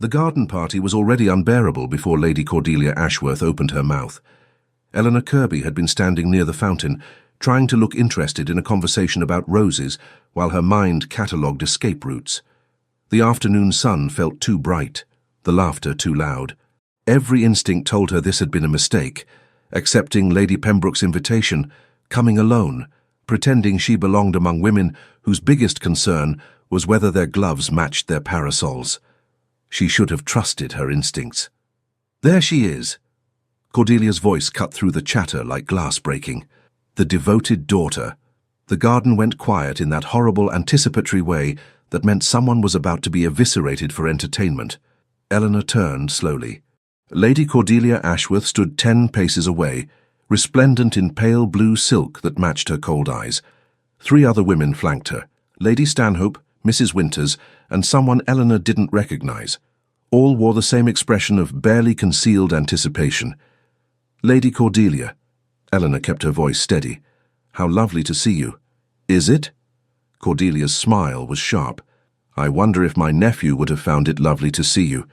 The garden party was already unbearable before Lady Cordelia Ashworth opened her mouth. Eleanor Kirby had been standing near the fountain, trying to look interested in a conversation about roses while her mind catalogued escape routes. The afternoon sun felt too bright, the laughter too loud. Every instinct told her this had been a mistake, accepting Lady Pembroke's invitation, coming alone, pretending she belonged among women whose biggest concern was whether their gloves matched their parasols. She should have trusted her instincts. There she is. Cordelia's voice cut through the chatter like glass breaking. The devoted daughter. The garden went quiet in that horrible anticipatory way that meant someone was about to be eviscerated for entertainment. Eleanor turned slowly. Lady Cordelia Ashworth stood 10 paces away, resplendent in pale blue silk that matched her cold eyes. 3 other women flanked her, Lady Stanhope, Mrs. Winters, and someone Eleanor didn't recognize. All wore the same expression of barely concealed anticipation. Lady Cordelia. Eleanor kept her voice steady. How lovely to see you. Is it? Cordelia's smile was sharp. I wonder if my nephew would have found it lovely to see you.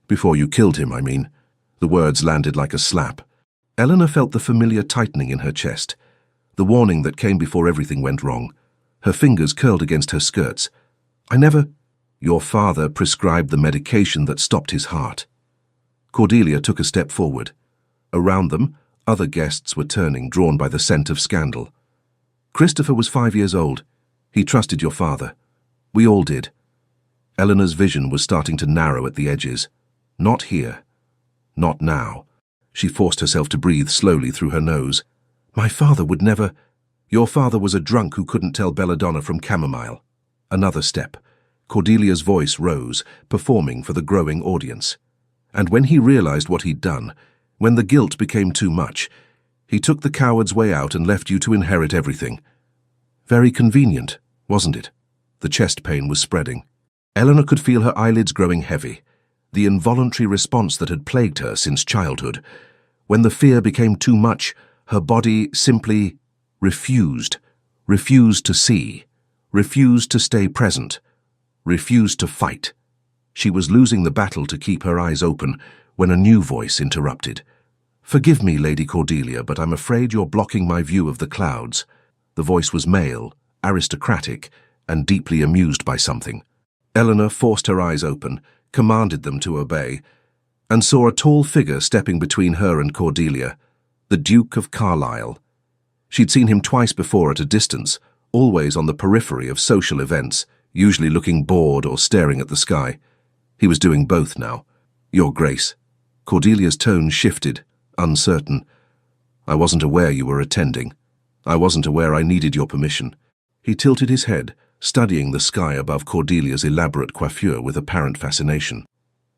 Before you killed him, I mean. The words landed like a slap. Eleanor felt the familiar tightening in her chest, the warning that came before everything went wrong. Her fingers curled against her skirts. Your father prescribed the medication that stopped his heart. Cordelia took a step forward. Around them, other guests were turning, drawn by the scent of scandal. Christopher was 5 years old. He trusted your father. We all did. Eleanor's vision was starting to narrow at the edges. Not here. Not now. She forced herself to breathe slowly through her nose. My father would never... Your father was a drunk who couldn't tell belladonna from chamomile. Another step. Cordelia's voice rose, performing for the growing audience. And when he realized what he'd done, when the guilt became too much, he took the coward's way out and left you to inherit everything. Very convenient, wasn't it? The chest pain was spreading. Eleanor could feel her eyelids growing heavy, the involuntary response that had plagued her since childhood. When the fear became too much, her body simply refused to see, refused to stay present, refused to fight. She was losing the battle to keep her eyes open when a new voice interrupted. Forgive me, Lady Cordelia, but I'm afraid you're blocking my view of the clouds. The voice was male, aristocratic, and deeply amused by something. Eleanor forced her eyes open, commanded them to obey, and saw a tall figure stepping between her and Cordelia, the Duke of Carlisle. She'd seen him twice before at a distance, always on the periphery of social events, usually looking bored or staring at the sky. He was doing both now. Your Grace. Cordelia's tone shifted, uncertain. I wasn't aware you were attending. I wasn't aware I needed your permission. He tilted his head, studying the sky above Cordelia's elaborate coiffure with apparent fascination.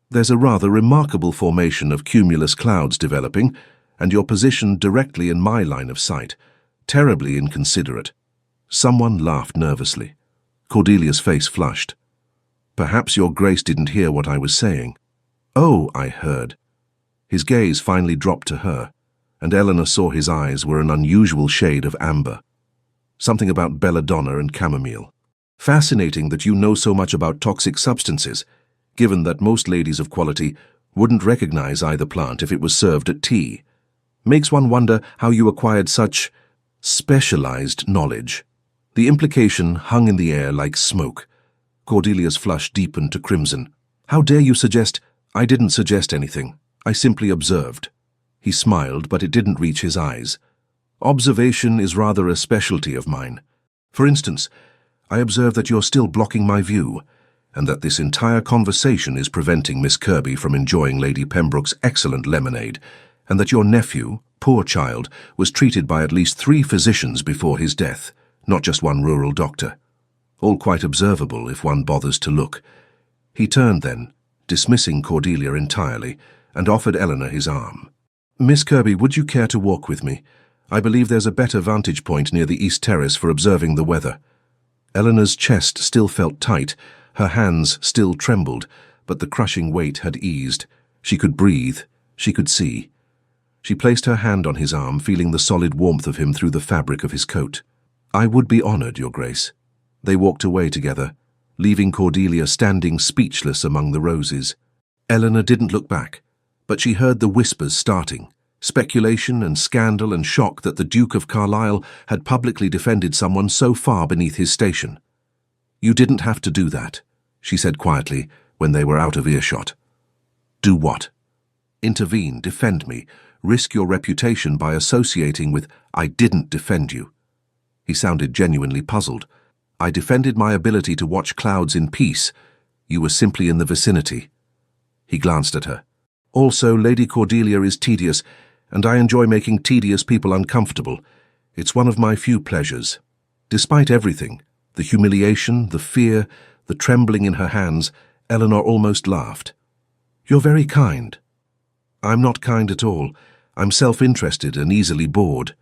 There's a rather remarkable formation of cumulus clouds developing, and your position directly in my line of sight. Terribly inconsiderate. Someone laughed nervously. Cordelia's face flushed. Perhaps your Grace didn't hear what I was saying. Oh, I heard. His gaze finally dropped to her, and Eleanor saw his eyes were an unusual shade of amber. Something about belladonna and chamomile. Fascinating that you know so much about toxic substances, given that most ladies of quality wouldn't recognize either plant if it was served at tea. Makes one wonder how you acquired such specialized knowledge. The implication hung in the air like smoke. Cordelia's flush deepened to crimson. How dare you suggest... I didn't suggest anything. I simply observed. He smiled, but it didn't reach his eyes. Observation is rather a specialty of mine. For instance, I observe that you're still blocking my view, and that this entire conversation is preventing Miss Kirby from enjoying Lady Pembroke's excellent lemonade, and that your nephew, poor child, was treated by at least 3 physicians before his death, not just one rural doctor. All quite observable if one bothers to look. He turned then, dismissing Cordelia entirely, and offered Eleanor his arm. Miss Kirby, would you care to walk with me? I believe there's a better vantage point near the East Terrace for observing the weather. Eleanor's chest still felt tight, her hands still trembled, but the crushing weight had eased. She could breathe, she could see. She placed her hand on his arm, feeling the solid warmth of him through the fabric of his coat. I would be honored, Your Grace. They walked away together, leaving Cordelia standing speechless among the roses. Eleanor didn't look back, but she heard the whispers starting, speculation and scandal and shock that the Duke of Carlisle had publicly defended someone so far beneath his station. "You didn't have to do that," she said quietly when they were out of earshot. "Do what?" "Intervene, defend me, risk your reputation by associating with 'I didn't defend you.'" He sounded genuinely puzzled. "I defended my ability to watch clouds in peace. You were simply in the vicinity." He glanced at her. "Also, Lady Cordelia is tedious, and I enjoy making tedious people uncomfortable. It's one of my few pleasures." Despite everything, the humiliation, the fear, the trembling in her hands, Eleanor almost laughed. "You're very kind." "I'm not kind at all. I'm self-interested and easily bored."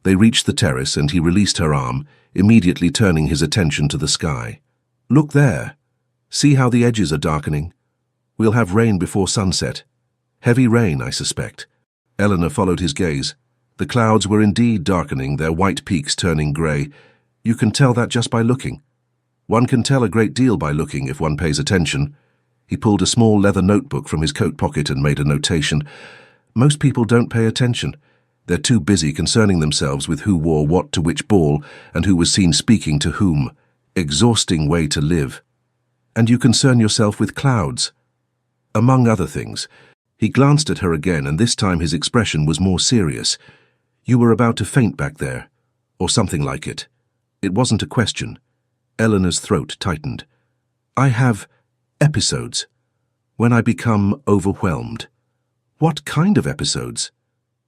They reached the terrace and he released her arm, immediately turning his attention to the sky. "Look there. See how the edges are darkening? We'll have rain before sunset. Heavy rain, I suspect." Eleanor followed his gaze. The clouds were indeed darkening, their white peaks turning grey. You can tell that just by looking. One can tell a great deal by looking if one pays attention. He pulled a small leather notebook from his coat pocket and made a notation. Most people don't pay attention. They're too busy concerning themselves with who wore what to which ball and who was seen speaking to whom. Exhausting way to live. And you concern yourself with clouds. Among other things. He glanced at her again, and this time his expression was more serious. "You were about to faint back there, or something like it." It wasn't a question. Eleanor's throat tightened. "I have episodes. When I become overwhelmed." "What kind of episodes?"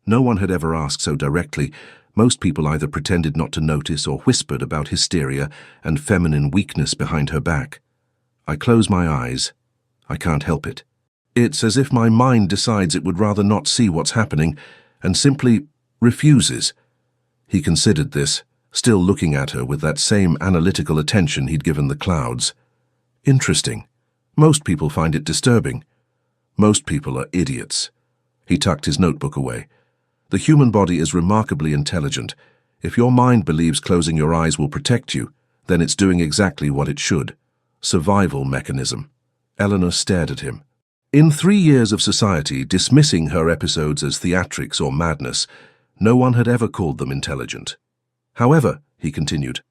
No one had ever asked so directly. Most people either pretended not to notice or whispered about hysteria and feminine weakness behind her back. I close my eyes. I can't help it. It's as if my mind decides it would rather not see what's happening and simply refuses. He considered this, still looking at her with that same analytical attention he'd given the clouds. Interesting. Most people find it disturbing. Most people are idiots. He tucked his notebook away. The human body is remarkably intelligent. If your mind believes closing your eyes will protect you, then it's doing exactly what it should. Survival mechanism. Eleanor stared at him. In 3 years of society dismissing her episodes as theatrics or madness, no one had ever called them intelligent. However, he continued,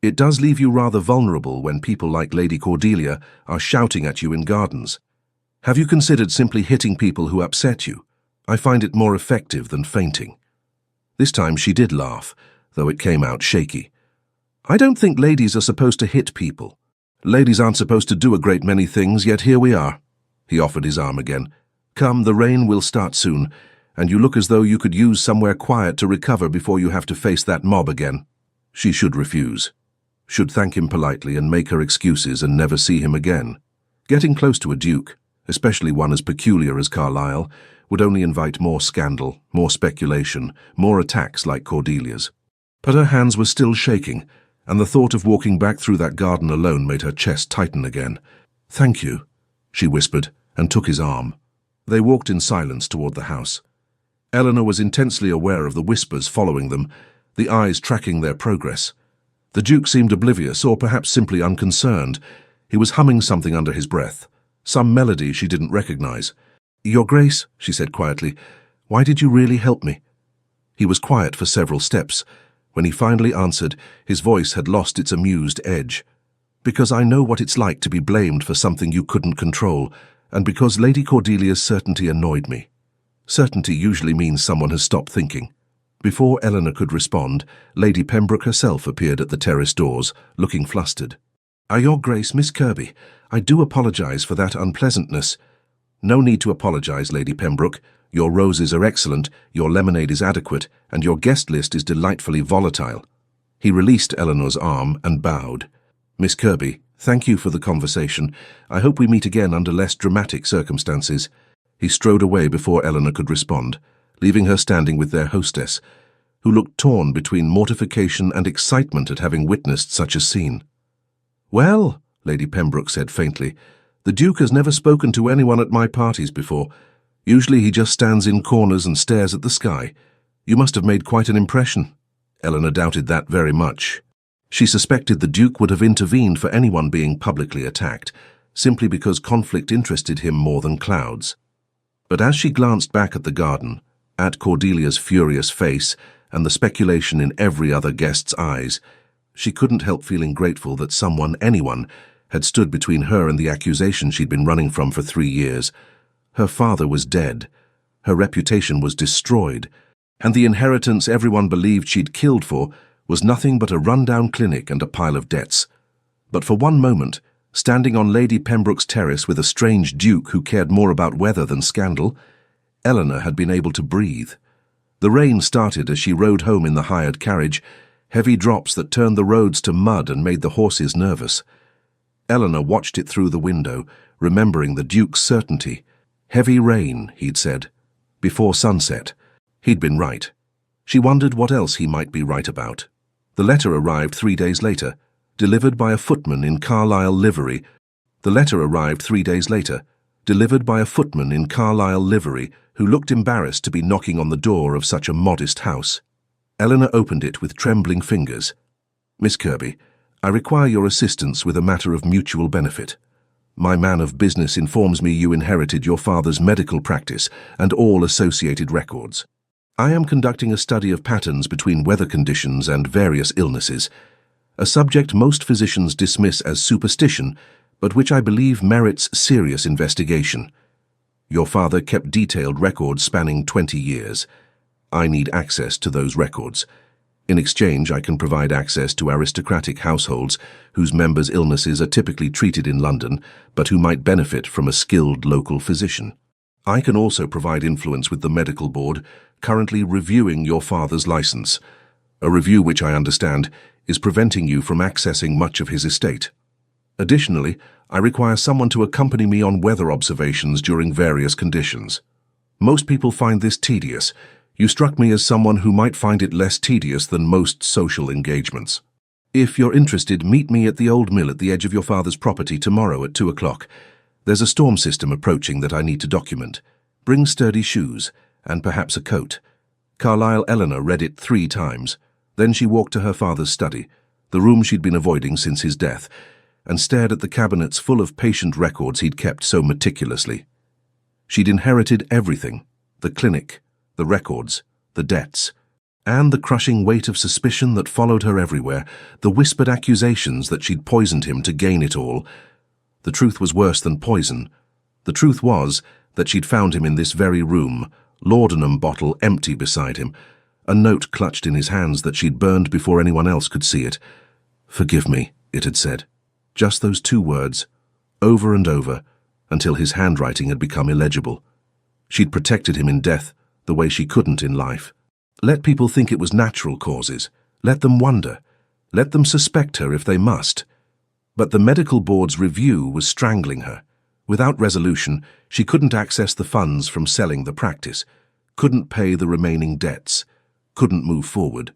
it does leave you rather vulnerable when people like Lady Cordelia are shouting at you in gardens. Have you considered simply hitting people who upset you? I find it more effective than fainting. This time she did laugh, though it came out shaky. I don't think ladies are supposed to hit people. Ladies aren't supposed to do a great many things, yet here we are. He offered his arm again. Come, the rain will start soon, and you look as though you could use somewhere quiet to recover before you have to face that mob again. She should refuse. Should thank him politely and make her excuses and never see him again. Getting close to a duke, especially one as peculiar as Carlisle, would only invite more scandal, more speculation, more attacks like Cordelia's. But her hands were still shaking, and the thought of walking back through that garden alone made her chest tighten again. "Thank you," she whispered, and took his arm. They walked in silence toward the house. Eleanor was intensely aware of the whispers following them, the eyes tracking their progress. The Duke seemed oblivious, or perhaps simply unconcerned. He was humming something under his breath, some melody she didn't recognize. "Your Grace," she said quietly, "why did you really help me?" He was quiet for several steps. When he finally answered, his voice had lost its amused edge. "Because I know what it's like to be blamed for something you couldn't control, and because Lady Cordelia's certainty annoyed me." Certainty usually means someone has stopped thinking. Before Eleanor could respond, Lady Pembroke herself appeared at the terrace doors, looking flustered. Your Grace, Miss Kirby, I do apologize for that unpleasantness." "No need to apologize, Lady Pembroke. Your roses are excellent, your lemonade is adequate, and your guest list is delightfully volatile." He released Eleanor's arm and bowed. "Miss Kirby, thank you for the conversation. I hope we meet again under less dramatic circumstances." He strode away before Eleanor could respond, leaving her standing with their hostess, who looked torn between mortification and excitement at having witnessed such a scene. "Well," Lady Pembroke said faintly, "the Duke has never spoken to anyone at my parties before. Usually he just stands in corners and stares at the sky. You must have made quite an impression." Eleanor doubted that very much. She suspected the Duke would have intervened for anyone being publicly attacked. simply because conflict interested him more than clouds. But as she glanced back at the garden, at Cordelia's furious face and the speculation in every other guest's eyes, she couldn't help feeling grateful that someone, anyone, had stood between her and the accusation she'd been running from for 3 years. Her father was dead, her reputation was destroyed, and the inheritance everyone believed she'd killed for was nothing but a run-down clinic and a pile of debts. But for one moment, standing on Lady Pembroke's terrace with a strange duke who cared more about weather than scandal, Eleanor had been able to breathe. The rain started as she rode home in the hired carriage, heavy drops that turned the roads to mud and made the horses nervous. Eleanor watched it through the window, remembering the Duke's certainty. Heavy rain, he'd said. Before sunset. He'd been right. She wondered what else he might be right about. The letter arrived 3 days later, delivered by a footman in Carlisle livery. The letter arrived 3 days later, delivered by a footman in Carlisle livery who looked embarrassed to be knocking on the door of such a modest house. Eleanor opened it with trembling fingers. "Miss Kirby, I require your assistance with a matter of mutual benefit. My man of business informs me you inherited your father's medical practice and all associated records. I am conducting a study of patterns between weather conditions and various illnesses, a subject most physicians dismiss as superstition, but which I believe merits serious investigation. Your father kept detailed records spanning 20 years. I need access to those records. In exchange, I can provide access to aristocratic households whose members' illnesses are typically treated in London, but who might benefit from a skilled local physician. I can also provide influence with the medical board, currently reviewing your father's license, a review which I understand is preventing you from accessing much of his estate. Additionally, I require someone to accompany me on weather observations during various conditions. Most people find this tedious. You struck me as someone who might find it less tedious than most social engagements. If you're interested, meet me at the old mill at the edge of your father's property tomorrow at 2 o'clock. There's a storm system approaching that I need to document. Bring sturdy shoes, and perhaps a coat." Carlisle Eleanor read it 3 times. Then she walked to her father's study, the room she'd been avoiding since his death, and stared at the cabinets full of patient records he'd kept so meticulously. She'd inherited everything: the clinic, the records, the debts, and the crushing weight of suspicion that followed her everywhere, the whispered accusations that she'd poisoned him to gain it all. The truth was worse than poison. The truth was that she'd found him in this very room, laudanum bottle empty beside him, a note clutched in his hands that she'd burned before anyone else could see it. "Forgive me," it had said. Just those 2 words, over and over, until his handwriting had become illegible. She'd protected him in death the way she couldn't in life. Let people think it was natural causes. Let them wonder. Let them suspect her if they must. But the medical board's review was strangling her. Without resolution, she couldn't access the funds from selling the practice, couldn't pay the remaining debts, couldn't move forward.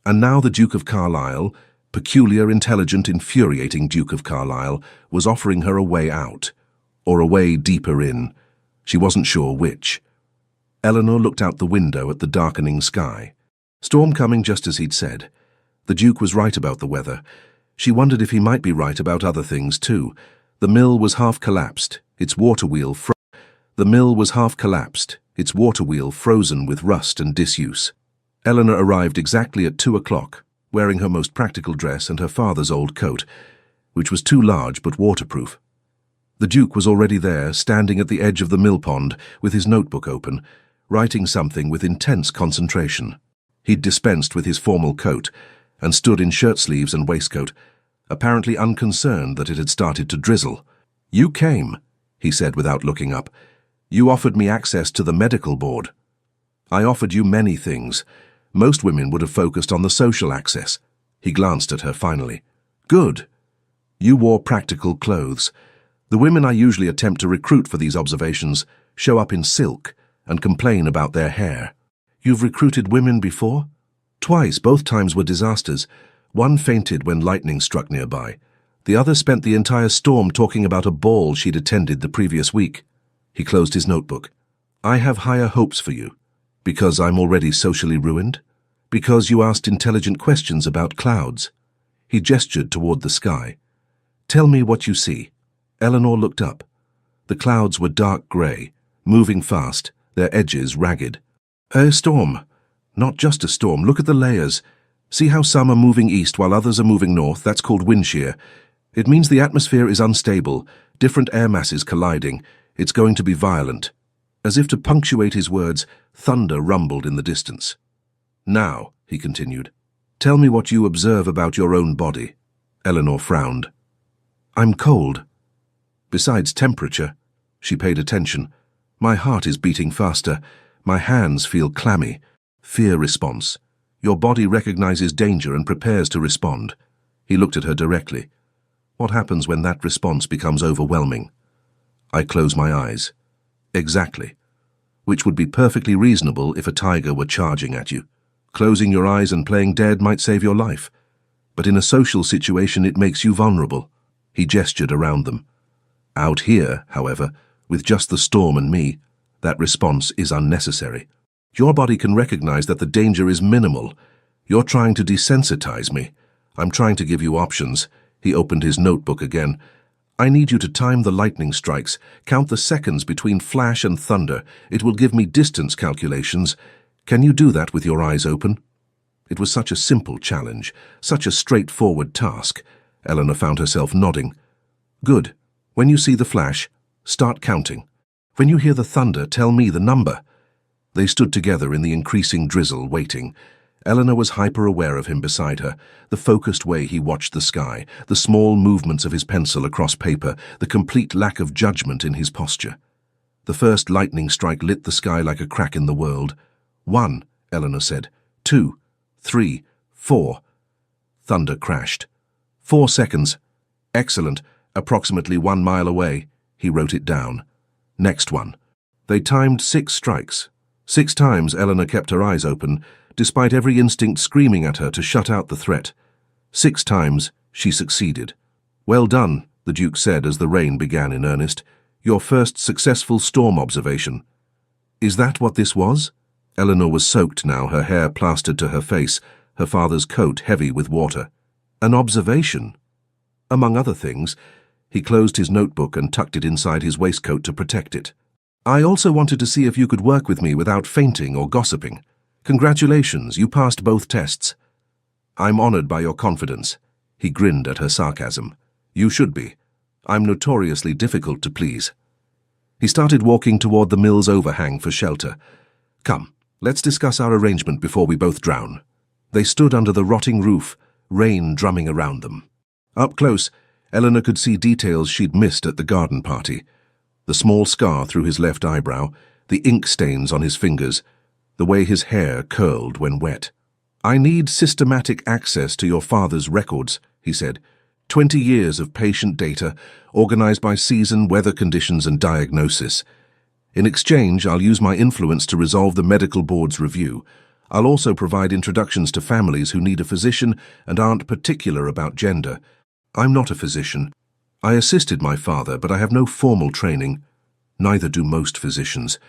And now the Duke of Carlisle, peculiar, intelligent, infuriating Duke of Carlisle, was offering her a way out, or a way deeper in. She wasn't sure which. Eleanor looked out the window at the darkening sky. Storm coming just as he'd said. The Duke was right about the weather. She wondered if he might be right about other things too. The mill was half collapsed, its water wheel frozen with rust and disuse. Eleanor arrived exactly at 2 o'clock, wearing her most practical dress and her father's old coat, which was too large but waterproof. The Duke was already there, standing at the edge of the mill pond with his notebook open, writing something with intense concentration. He'd dispensed with his formal coat and stood in shirt sleeves and waistcoat, apparently unconcerned that it had started to drizzle. "You came," he said without looking up. "You offered me access to the medical board. I offered you many things. Most women would have focused on the social access." He glanced at her finally. "Good. You wore practical clothes. The women I usually attempt to recruit for these observations show up in silk and complain about their hair." "You've recruited women before?" "Twice. Both times were disasters. One fainted when lightning struck nearby. The other spent the entire storm talking about a ball she'd attended the previous week." He closed his notebook. "I have higher hopes for you. Because I'm already socially ruined? Because you asked intelligent questions about clouds?" He gestured toward the sky. "Tell me what you see." Eleanor looked up. The clouds were dark grey, moving fast, their edges ragged. A storm. Not just a storm. Look at the layers. See how some are moving east while others are moving north? That's called wind shear. It means the atmosphere is unstable, different air masses colliding. It's going to be violent. As if to punctuate his words, thunder rumbled in the distance. Now, he continued, tell me what you observe about your own body. Eleanor frowned. I'm cold. Besides temperature, she paid attention. My heart is beating faster. My hands feel clammy. Fear response. Your body recognizes danger and prepares to respond. He looked at her directly. What happens when that response becomes overwhelming? I close my eyes. Exactly. Which would be perfectly reasonable if a tiger were charging at you. Closing your eyes and playing dead might save your life. But in a social situation it makes you vulnerable. He gestured around them. Out here, however, with just the storm and me, that response is unnecessary. Your body can recognize that the danger is minimal. You're trying to desensitize me. I'm trying to give you options. He opened his notebook again. I need you to time the lightning strikes, count the seconds between flash and thunder. It will give me distance calculations. Can you do that with your eyes open? It was such a simple challenge, such a straightforward task. Eleanor found herself nodding. Good. When you see the flash, start counting. When you hear the thunder, tell me the number. They stood together in the increasing drizzle, waiting. Eleanor was hyper-aware of him beside her, the focused way he watched the sky, the small movements of his pencil across paper, the complete lack of judgment in his posture. The first lightning strike lit the sky like a crack in the world. 1, Eleanor said. 2, 3, 4. Thunder crashed. 4 seconds. Excellent. Approximately 1 mile away. He wrote it down. Next one. They timed 6 strikes. 6 times Eleanor kept her eyes open, despite every instinct screaming at her to shut out the threat. 6 times she succeeded. Well done, the Duke said as the rain began in earnest. Your first successful storm observation. Is that what this was? Eleanor was soaked now, her hair plastered to her face, her father's coat heavy with water. An observation? Among other things, he closed his notebook and tucked it inside his waistcoat to protect it. I also wanted to see if you could work with me without fainting or gossiping. Congratulations, you passed both tests. I'm honored by your confidence. He grinned at her sarcasm. You should be. I'm notoriously difficult to please. He started walking toward the mill's overhang for shelter. Come, let's discuss our arrangement before we both drown. They stood under the rotting roof, rain drumming around them. Up close, Eleanor could see details she'd missed at the garden party. The small scar through his left eyebrow, the ink stains on his fingers, the way his hair curled when wet. I need systematic access to your father's records, he said. 20 years of patient data, organized by season, weather conditions, and diagnosis. In exchange, I'll use my influence to resolve the medical board's review. I'll also provide introductions to families who need a physician and aren't particular about gender. I'm not a physician. I assisted my father, but I have no formal training. Neither do most physicians.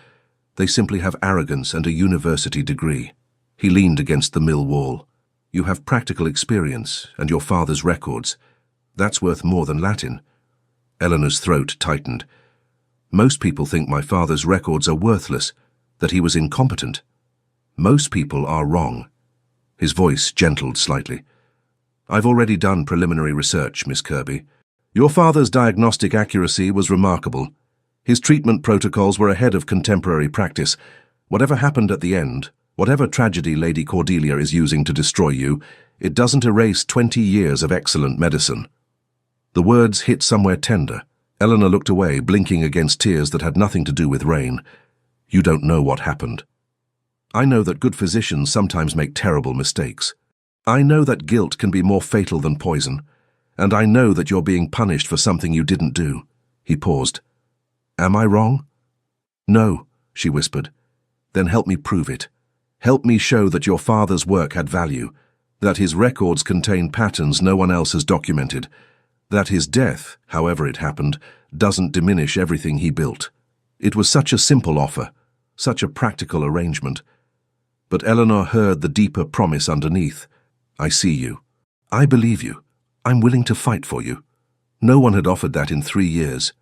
They simply have arrogance and a university degree. He leaned against the mill wall. You have practical experience and your father's records. That's worth more than Latin. Eleanor's throat tightened. Most people think my father's records are worthless, that he was incompetent. Most people are wrong. His voice gentled slightly. I've already done preliminary research, Miss Kirby. Your father's diagnostic accuracy was remarkable. His treatment protocols were ahead of contemporary practice. Whatever happened at the end, whatever tragedy Lady Cordelia is using to destroy you, it doesn't erase 20 years of excellent medicine. The words hit somewhere tender. Eleanor looked away, blinking against tears that had nothing to do with rain. You don't know what happened. I know that good physicians sometimes make terrible mistakes. I know that guilt can be more fatal than poison. And I know that you're being punished for something you didn't do. He paused. Am I wrong? No, she whispered. Then help me prove it. Help me show that your father's work had value, that his records contain patterns no one else has documented, that his death, however it happened, doesn't diminish everything he built. It was such a simple offer, such a practical arrangement. But Eleanor heard the deeper promise underneath. I see you. I believe you. I'm willing to fight for you. No one had offered that in 3 years.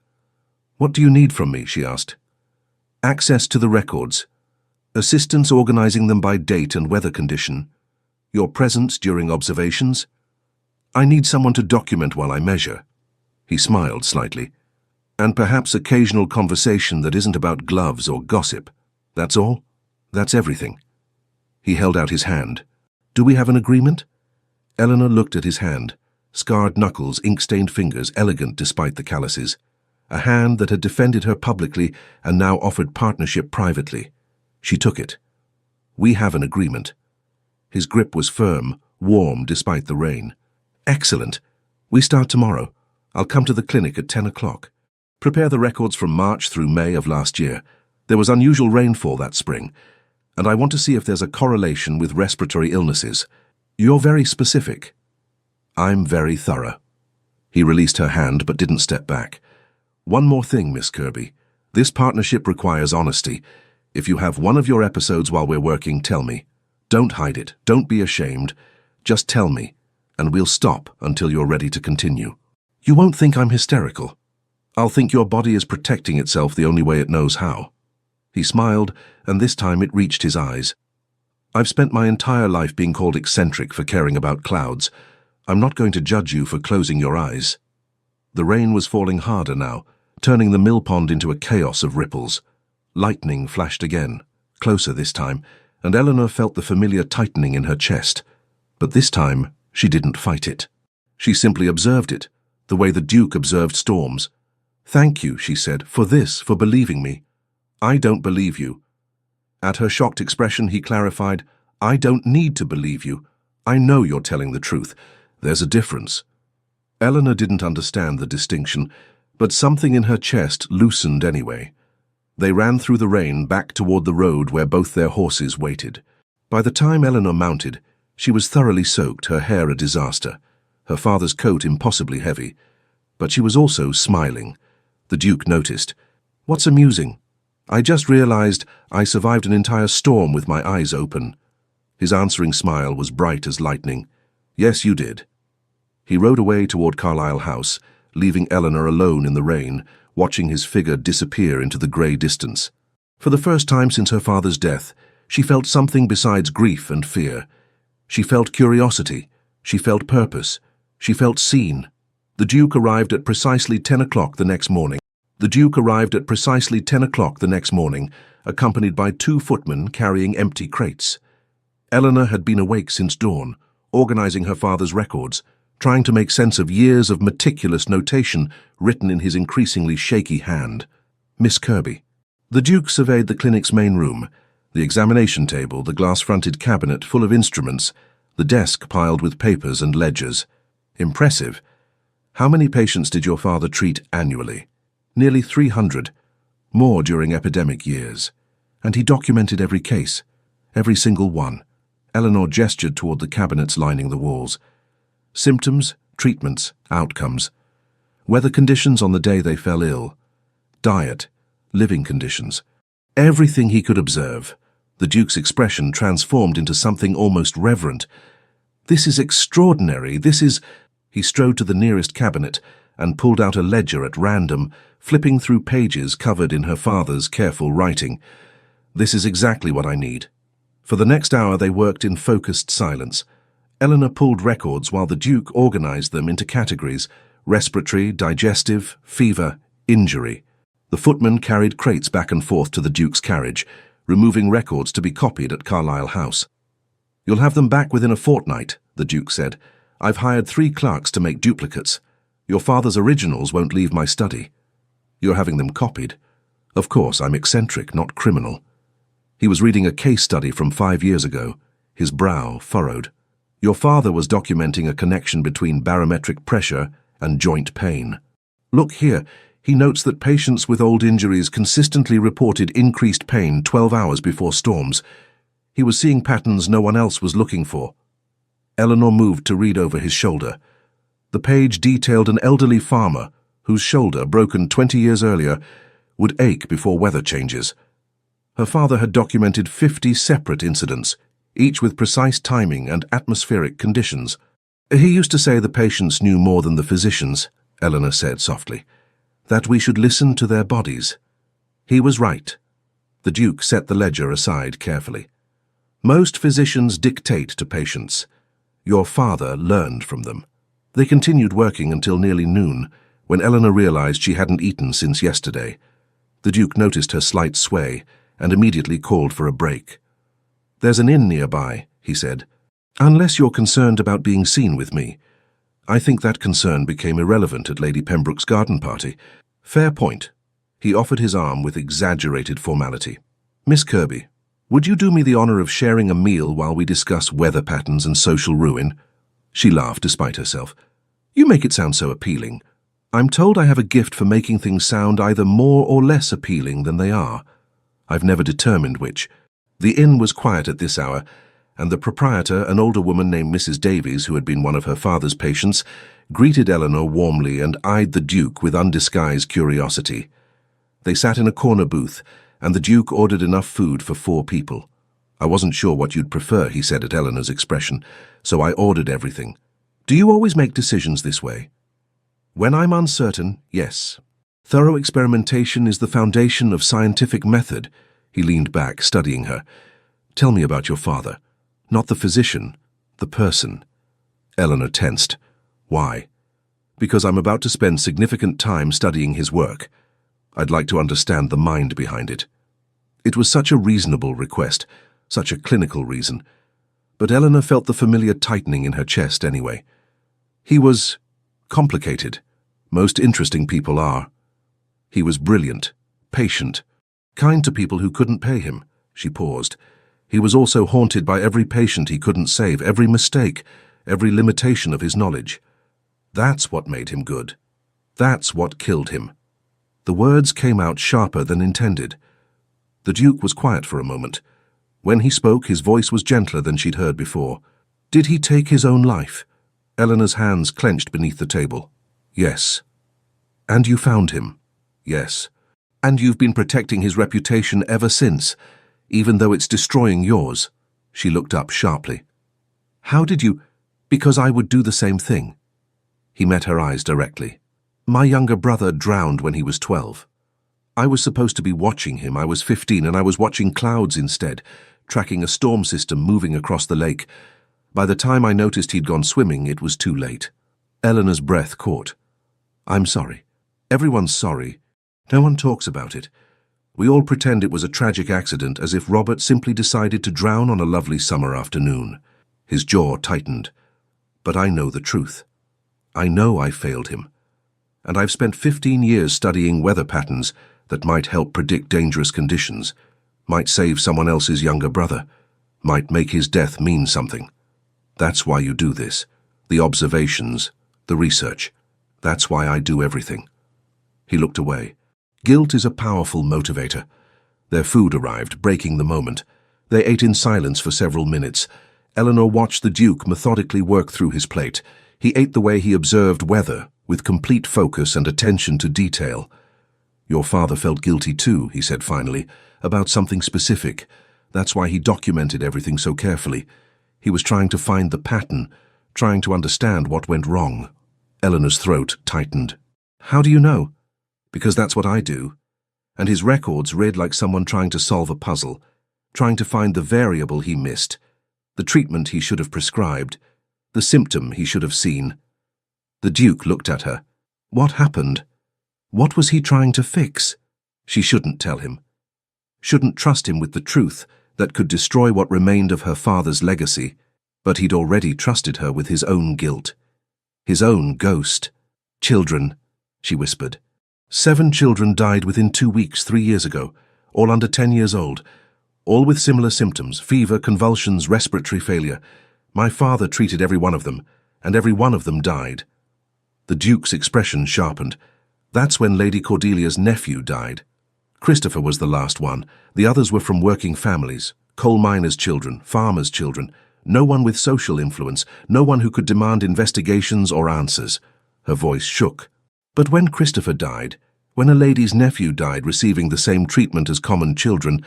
"What do you need from me?" she asked. "Access to the records. Assistance organizing them by date and weather condition. Your presence during observations. I need someone to document while I measure." He smiled slightly. "And perhaps occasional conversation that isn't about gloves or gossip. That's all? That's everything." He held out his hand. "Do we have an agreement?" Eleanor looked at his hand. Scarred knuckles, ink-stained fingers, elegant despite the calluses. A hand that had defended her publicly and now offered partnership privately. She took it. "We have an agreement." His grip was firm, warm despite the rain. "Excellent. We start tomorrow. I'll come to the clinic at 10 o'clock. Prepare the records from March through May of last year. There was unusual rainfall that spring, and I want to see if there's a correlation with respiratory illnesses. You're very specific." "I'm very thorough." He released her hand but didn't step back. "One more thing, Miss Kirby. This partnership requires honesty. If you have one of your episodes while we're working, tell me. Don't hide it. Don't be ashamed. Just tell me, and we'll stop until you're ready to continue. You won't think I'm hysterical. I'll think your body is protecting itself the only way it knows how." He smiled, and this time it reached his eyes. "I've spent my entire life being called eccentric for caring about clouds. I'm not going to judge you for closing your eyes." The rain was falling harder now, turning the mill pond into a chaos of ripples. Lightning flashed again, closer this time, and Eleanor felt the familiar tightening in her chest. But this time, she didn't fight it. She simply observed it, the way the Duke observed storms. "Thank you," she said, "for this, for believing me." "I don't believe you." At her shocked expression, he clarified, "I don't need to believe you. I know you're telling the truth. There's a difference." Eleanor didn't understand the distinction, but something in her chest loosened anyway. They ran through the rain back toward the road where both their horses waited. By the time Eleanor mounted, she was thoroughly soaked, her hair a disaster, her father's coat impossibly heavy. But she was also smiling. The Duke noticed. "What's amusing? I just realized I survived an entire storm with my eyes open." His answering smile was bright as lightning. "Yes, you did." He rode away toward Carlisle House, leaving Eleanor alone in the rain, watching his figure disappear into the grey distance. For the first time since her father's death, she felt something besides grief and fear. She felt curiosity. She felt purpose. She felt seen. The Duke arrived at precisely 10 o'clock the next morning. Accompanied by 2 footmen carrying empty crates. Eleanor had been awake since dawn, organizing her father's records, trying to make sense of years of meticulous notation written in his increasingly shaky hand. "Miss Kirby." The Duke surveyed the clinic's main room, the examination table, the glass-fronted cabinet full of instruments, the desk piled with papers and ledgers. "Impressive. How many patients did your father treat annually?" "Nearly 300. More during epidemic years. And he documented every case, every single one." Eleanor gestured toward the cabinets lining the walls. "Symptoms, treatments, outcomes. Weather conditions on the day they fell ill. Diet, living conditions. Everything he could observe." The Duke's expression transformed into something almost reverent. "This is extraordinary. This is—" He strode to the nearest cabinet and pulled out a ledger at random, flipping through pages covered in her father's careful writing. "This is exactly what I need." For the next hour they worked in focused silence. Eleanor pulled records while the Duke organized them into categories: respiratory, digestive, fever, injury. The footman carried crates back and forth to the Duke's carriage, removing records to be copied at Carlisle House. "You'll have them back within a fortnight," the Duke said. "I've hired 3 clerks to make duplicates. Your father's originals won't leave my study." "You're having them copied?" "Of course, I'm eccentric, not criminal." He was reading a case study from 5 years ago, his brow furrowed. "Your father was documenting a connection between barometric pressure and joint pain. Look here, he notes that patients with old injuries consistently reported increased pain 12 hours before storms. He was seeing patterns no one else was looking for." Eleanor moved to read over his shoulder. The page detailed an elderly farmer whose shoulder, broken 20 years earlier, would ache before weather changes. Her father had documented 50 separate incidents, each with precise timing and atmospheric conditions. He used to say the patients knew more than the physicians. Eleanor said softly. That we should listen to their bodies. He was right. The Duke set the ledger aside carefully. Most physicians dictate to patients. Your father learned from them. They continued working until nearly noon, when Eleanor realized she hadn't eaten since yesterday. The Duke noticed her slight sway and immediately called for a break. There's an inn nearby, he said. Unless you're concerned about being seen with me. I think that concern became irrelevant at Lady Pembroke's garden party. Fair point. He offered his arm with exaggerated formality. Miss Kirby, would you do me the honor of sharing a meal while we discuss weather patterns and social ruin? She laughed despite herself. You make it sound so appealing. I'm told I have a gift for making things sound either more or less appealing than they are. I've never determined which. The inn was quiet at this hour, and the proprietor, an older woman named Mrs. Davies, who had been one of her father's patients, greeted Eleanor warmly and eyed the Duke with undisguised curiosity. They sat in a corner booth, and the Duke ordered enough food for 4 people. I wasn't sure what you'd prefer, he said at Eleanor's expression, so I ordered everything. Do you always make decisions this way? When I'm uncertain, yes. Thorough experimentation is the foundation of scientific method. He leaned back, studying her. Tell me about your father. Not the physician, the person. Eleanor tensed. Why? Because I'm about to spend significant time studying his work. I'd like to understand the mind behind it. It was such a reasonable request, such a clinical reason. But Eleanor felt the familiar tightening in her chest anyway. He was complicated. Most interesting people are. He was brilliant, patient, kind to people who couldn't pay him. She paused. He was also haunted by every patient he couldn't save, every mistake, every limitation of his knowledge. That's what made him good. That's what killed him. The words came out sharper than intended. The Duke was quiet for a moment. When he spoke, his voice was gentler than she'd heard before. Did he take his own life? Eleanor's hands clenched beneath the table. Yes. And you found him? Yes. And you've been protecting his reputation ever since, even though it's destroying yours. She looked up sharply. How did you? Because I would do the same thing. He met her eyes directly. My younger brother drowned when he was 12. I was supposed to be watching him. I was 15 and I was watching clouds instead, tracking a storm system moving across the lake. By the time I noticed he'd gone swimming, it was too late. Eleanor's breath caught. I'm sorry. Everyone's sorry. No one talks about it. We all pretend it was a tragic accident, as if Robert simply decided to drown on a lovely summer afternoon. His jaw tightened. But I know the truth. I know I failed him. And I've spent 15 years studying weather patterns that might help predict dangerous conditions, might save someone else's younger brother, might make his death mean something. That's why you do this. The observations, the research. That's why I do everything. He looked away. Guilt is a powerful motivator. Their food arrived, breaking the moment. They ate in silence for several minutes. Eleanor watched the Duke methodically work through his plate. He ate the way he observed weather, with complete focus and attention to detail. Your father felt guilty too, he said finally, about something specific. That's why he documented everything so carefully. He was trying to find the pattern, trying to understand what went wrong. Eleanor's throat tightened. How do you know? Because that's what I do. And his records read like someone trying to solve a puzzle, trying to find the variable he missed, the treatment he should have prescribed, the symptom he should have seen. The Duke looked at her. What happened? What was he trying to fix? She shouldn't tell him. Shouldn't trust him with the truth that could destroy what remained of her father's legacy, but he'd already trusted her with his own guilt. His own ghost. Children, she whispered. 7 children died within 2 weeks 3 years ago, all under 10 years old, all with similar symptoms, fever, convulsions, respiratory failure. My father treated every one of them, and every one of them died. The Duke's expression sharpened. That's when Lady Cordelia's nephew died. Christopher was the last one. The others were from working families, coal miners' children, farmers' children, no one with social influence, no one who could demand investigations or answers. Her voice shook. But when Christopher died, when a lady's nephew died receiving the same treatment as common children,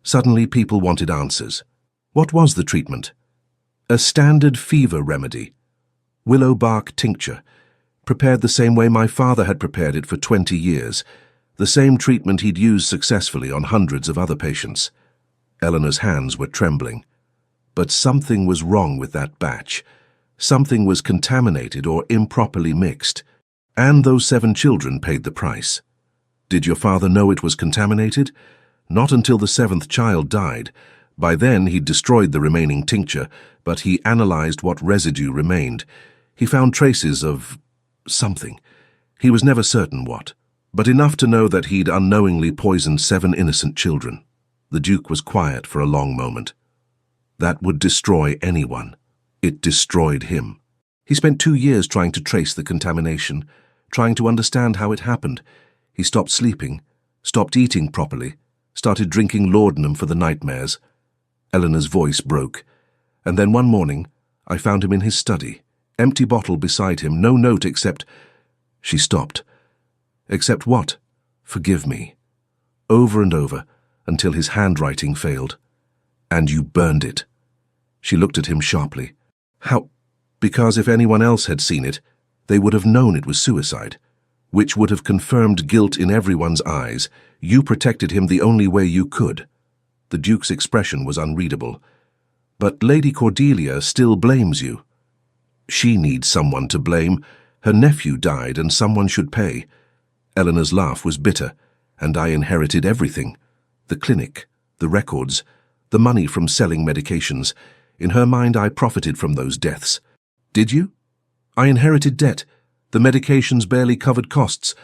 suddenly people wanted answers. What was the treatment? A standard fever remedy. Willow bark tincture. prepared the same way my father had prepared it for 20 years, the same treatment he'd used successfully on hundreds of other patients. Eleanor's hands were trembling. But something was wrong with that batch. Something was contaminated or improperly mixed. And those 7 children paid the price. Did your father know it was contaminated? Not until the 7th child died. By then he'd destroyed the remaining tincture, but he analyzed what residue remained. He found traces of something. He was never certain what, but enough to know that he'd unknowingly poisoned 7 innocent children. The Duke was quiet for a long moment. That would destroy anyone. It destroyed him. He spent 2 years trying to trace the contamination, trying to understand how it happened. He stopped sleeping, stopped eating properly, started drinking laudanum for the nightmares. Eleanor's voice broke. And then one morning, I found him in his study, empty bottle beside him, no note except... She stopped. Except what? Forgive me. Over and over, until his handwriting failed. And you burned it. She looked at him sharply. How? Because if anyone else had seen it, they would have known it was suicide, which would have confirmed guilt in everyone's eyes. You protected him the only way you could. The Duke's expression was unreadable. But Lady Cordelia still blames you. She needs someone to blame. Her nephew died and someone should pay. Eleanor's laugh was bitter, and I inherited everything. The clinic, the records, the money from selling medications. In her mind, I profited from those deaths. Did you? I inherited debt. The medications barely covered costs.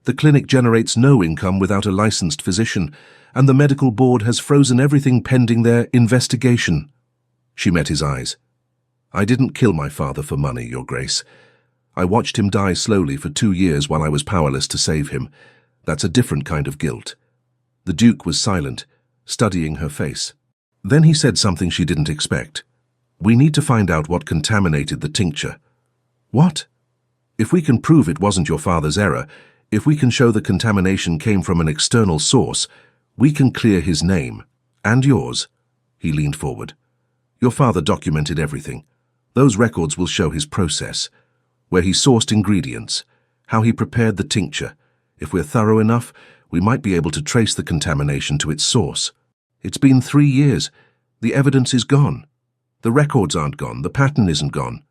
The clinic generates no income without a licensed physician, and the medical board has frozen everything pending their investigation. She met his eyes. I didn't kill my father for money, Your Grace. I watched him die slowly for 2 years while I was powerless to save him. That's a different kind of guilt. The Duke was silent, studying her face. Then he said something she didn't expect. We need to find out what contaminated the tincture. What? If we can prove it wasn't your father's error, if we can show the contamination came from an external source, we can clear his name. And yours. He leaned forward. Your father documented everything. Those records will show his process, where he sourced ingredients, how he prepared the tincture. If we're thorough enough, we might be able to trace the contamination to its source. It's been 3 years. The evidence is gone. The records aren't gone. The pattern isn't gone.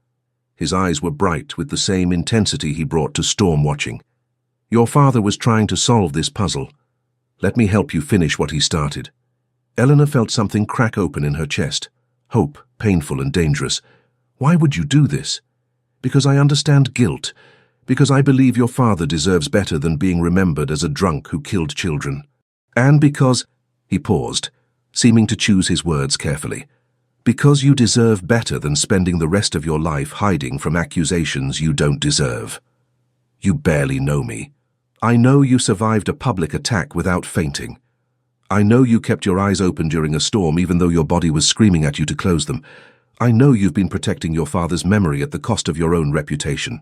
His eyes were bright with the same intensity he brought to storm watching. Your father was trying to solve this puzzle. Let me help you finish what he started. Eleanor felt something crack open in her chest. Hope, painful and dangerous. Why would you do this? Because I understand guilt. Because I believe your father deserves better than being remembered as a drunk who killed children. And because... He paused, seeming to choose his words carefully. Because you deserve better than spending the rest of your life hiding from accusations you don't deserve. You barely know me. I know you survived a public attack without fainting. I know you kept your eyes open during a storm even though your body was screaming at you to close them. I know you've been protecting your father's memory at the cost of your own reputation.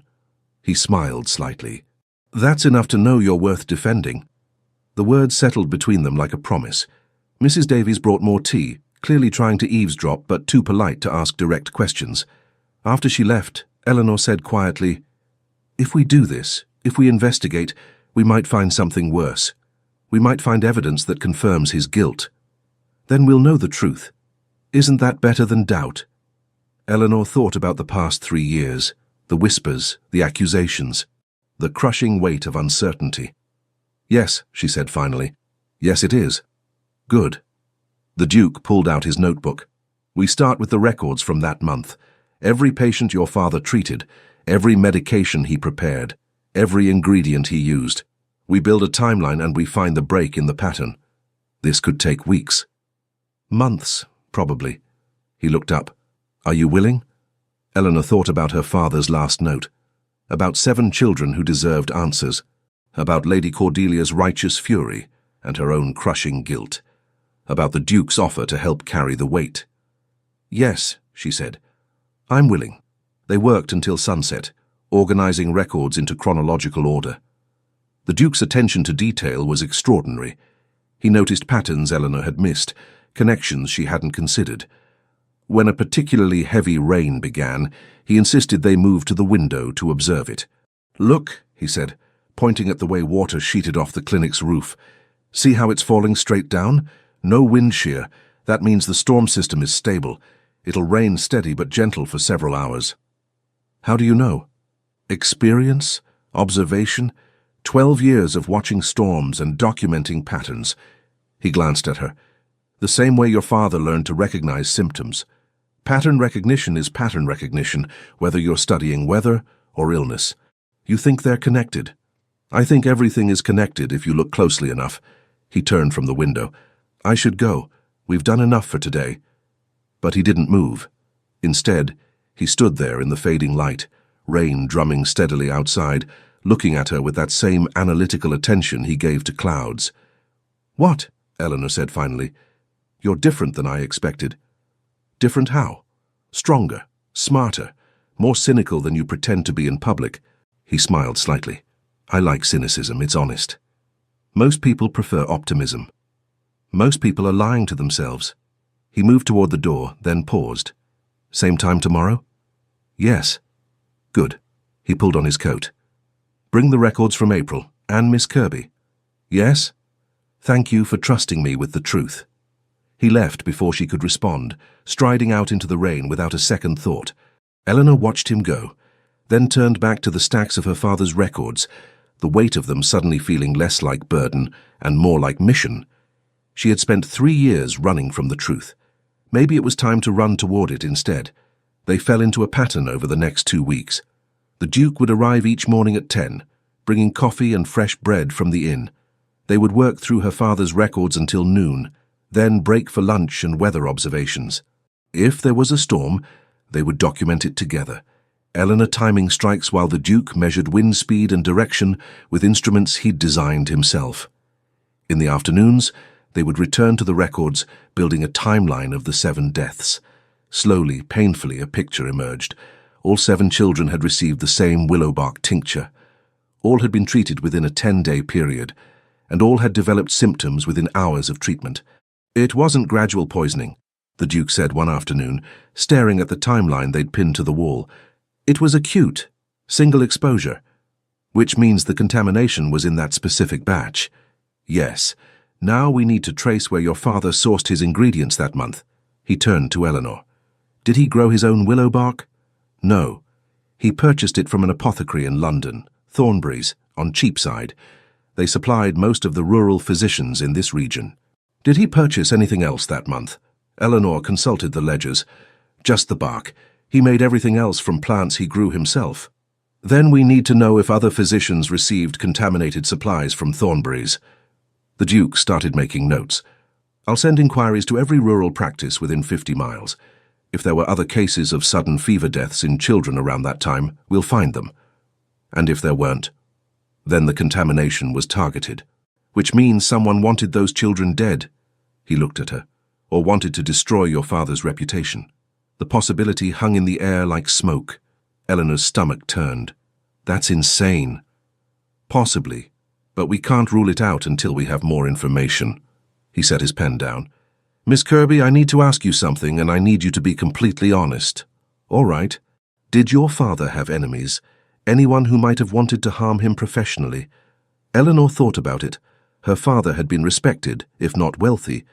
He smiled slightly. That's enough to know you're worth defending. The words settled between them like a promise. Mrs. Davies brought more tea, clearly trying to eavesdrop but too polite to ask direct questions. After she left, Eleanor said quietly, If we do this, if we investigate, we might find something worse. We might find evidence that confirms his guilt. Then we'll know the truth. Isn't that better than doubt? Eleanor thought about the past 3 years, the whispers, the accusations, the crushing weight of uncertainty. Yes, she said finally. Yes, it is. Good. The Duke pulled out his notebook. We start with the records from that month. Every patient your father treated, every medication he prepared, every ingredient he used. We build a timeline and we find the break in the pattern. This could take weeks. Months, probably. He looked up. Are you willing? Eleanor thought about her father's last note. About 7 children who deserved answers. About Lady Cordelia's righteous fury and her own crushing guilt. About the Duke's offer to help carry the weight. Yes, she said. I'm willing. They worked until sunset, organizing records into chronological order. The Duke's attention to detail was extraordinary. He noticed patterns Eleanor had missed, connections she hadn't considered. When a particularly heavy rain began, he insisted they move to the window to observe it. Look, he said, pointing at the way water sheeted off the clinic's roof. See how it's falling straight down? No wind shear. That means the storm system is stable. It'll rain steady but gentle for several hours. How do you know? Experience? Observation? 12 years of watching storms and documenting patterns. He glanced at her. The same way your father learned to recognize symptoms. Pattern recognition is pattern recognition, whether you're studying weather or illness. You think they're connected? I think everything is connected if you look closely enough. He turned from the window. I should go. We've done enough for today. But he didn't move. Instead, he stood there in the fading light, rain drumming steadily outside, looking at her with that same analytical attention he gave to clouds. What? Eleanor said finally. You're different than I expected. Different how? Stronger, smarter, more cynical than you pretend to be in public. He smiled slightly. I like cynicism, it's honest. Most people prefer optimism. Most people are lying to themselves. He moved toward the door, then paused. Same time tomorrow? Yes. Good. He pulled on his coat. Bring the records from April, and Miss Kirby. Yes? Thank you for trusting me with the truth. He left before she could respond, striding out into the rain without a second thought. Eleanor watched him go, then turned back to the stacks of her father's records, the weight of them suddenly feeling less like burden and more like mission. She had spent 3 years running from the truth. Maybe it was time to run toward it instead. They fell into a pattern over the next 2 weeks. The Duke would arrive each morning at 10, bringing coffee and fresh bread from the inn. They would work through her father's records until noon, then break for lunch and weather observations. If there was a storm, they would document it together. Eleanor timing strikes while the Duke measured wind speed and direction with instruments he'd designed himself. In the afternoons, they would return to the records, building a timeline of the 7 deaths. Slowly, painfully, a picture emerged. All 7 children had received the same willow bark tincture. All had been treated within a 10-day period, and all had developed symptoms within hours of treatment. It wasn't gradual poisoning, the Duke said one afternoon, staring at the timeline they'd pinned to the wall. It was acute, single exposure, which means the contamination was in that specific batch. Yes, now we need to trace where your father sourced his ingredients that month. He turned to Eleanor. Did he grow his own willow bark? No. He purchased it from an apothecary in London, Thornbury's, on Cheapside. They supplied most of the rural physicians in this region. Did he purchase anything else that month? Eleanor consulted the ledgers. Just the bark. He made everything else from plants he grew himself. Then we need to know if other physicians received contaminated supplies from Thornbury's. The Duke started making notes. I'll send inquiries to every rural practice within 50 miles. If there were other cases of sudden fever deaths in children around that time, we'll find them. And if there weren't, then the contamination was targeted. Which means someone wanted those children dead. He looked at her. Or wanted to destroy your father's reputation. The possibility hung in the air like smoke. Eleanor's stomach turned. That's insane. Possibly, but we can't rule it out until we have more information. He set his pen down. Miss Kirby, I need to ask you something, and I need you to be completely honest. All right. Did your father have enemies? Anyone who might have wanted to harm him professionally? Eleanor thought about it. Her father had been respected, if not wealthy.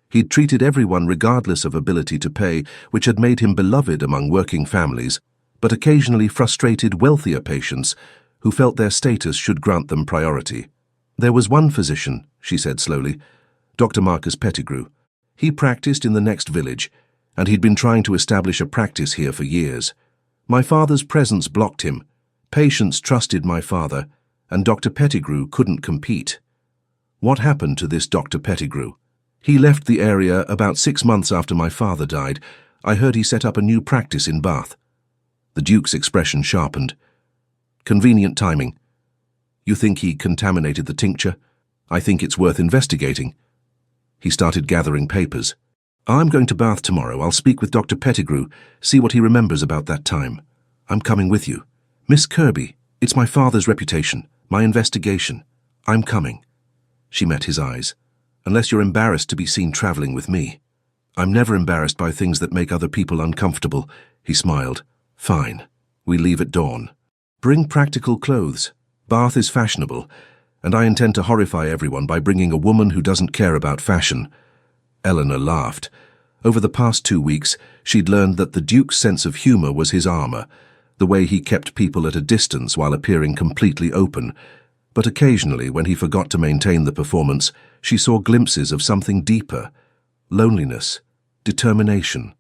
He'd treated everyone regardless of ability to pay, which had made him beloved among working families, but occasionally frustrated wealthier patients who felt their status should grant them priority. There was one physician, she said slowly, Dr. Marcus Pettigrew. He practiced in the next village, and he'd been trying to establish a practice here for years. My father's presence blocked him. Patients trusted my father, and Dr. Pettigrew couldn't compete. What happened to this Dr. Pettigrew? He left the area about 6 months after my father died. I heard he set up a new practice in Bath. The Duke's expression sharpened. Convenient timing. You think he contaminated the tincture? I think it's worth investigating. He started gathering papers. I'm going to Bath tomorrow. I'll speak with Dr. Pettigrew, see what he remembers about that time. I'm coming with you. Miss Kirby, it's my father's reputation, my investigation. I'm coming. She met his eyes. Unless you're embarrassed to be seen traveling with me. I'm never embarrassed by things that make other people uncomfortable, he smiled. Fine. We leave at dawn. Bring practical clothes. Bath is fashionable, and I intend to horrify everyone by bringing a woman who doesn't care about fashion. Eleanor laughed. Over the past 2 weeks, she'd learned that the Duke's sense of humor was his armor, the way he kept people at a distance while appearing completely open. But occasionally, when he forgot to maintain the performance, she saw glimpses of something deeper: loneliness, determination,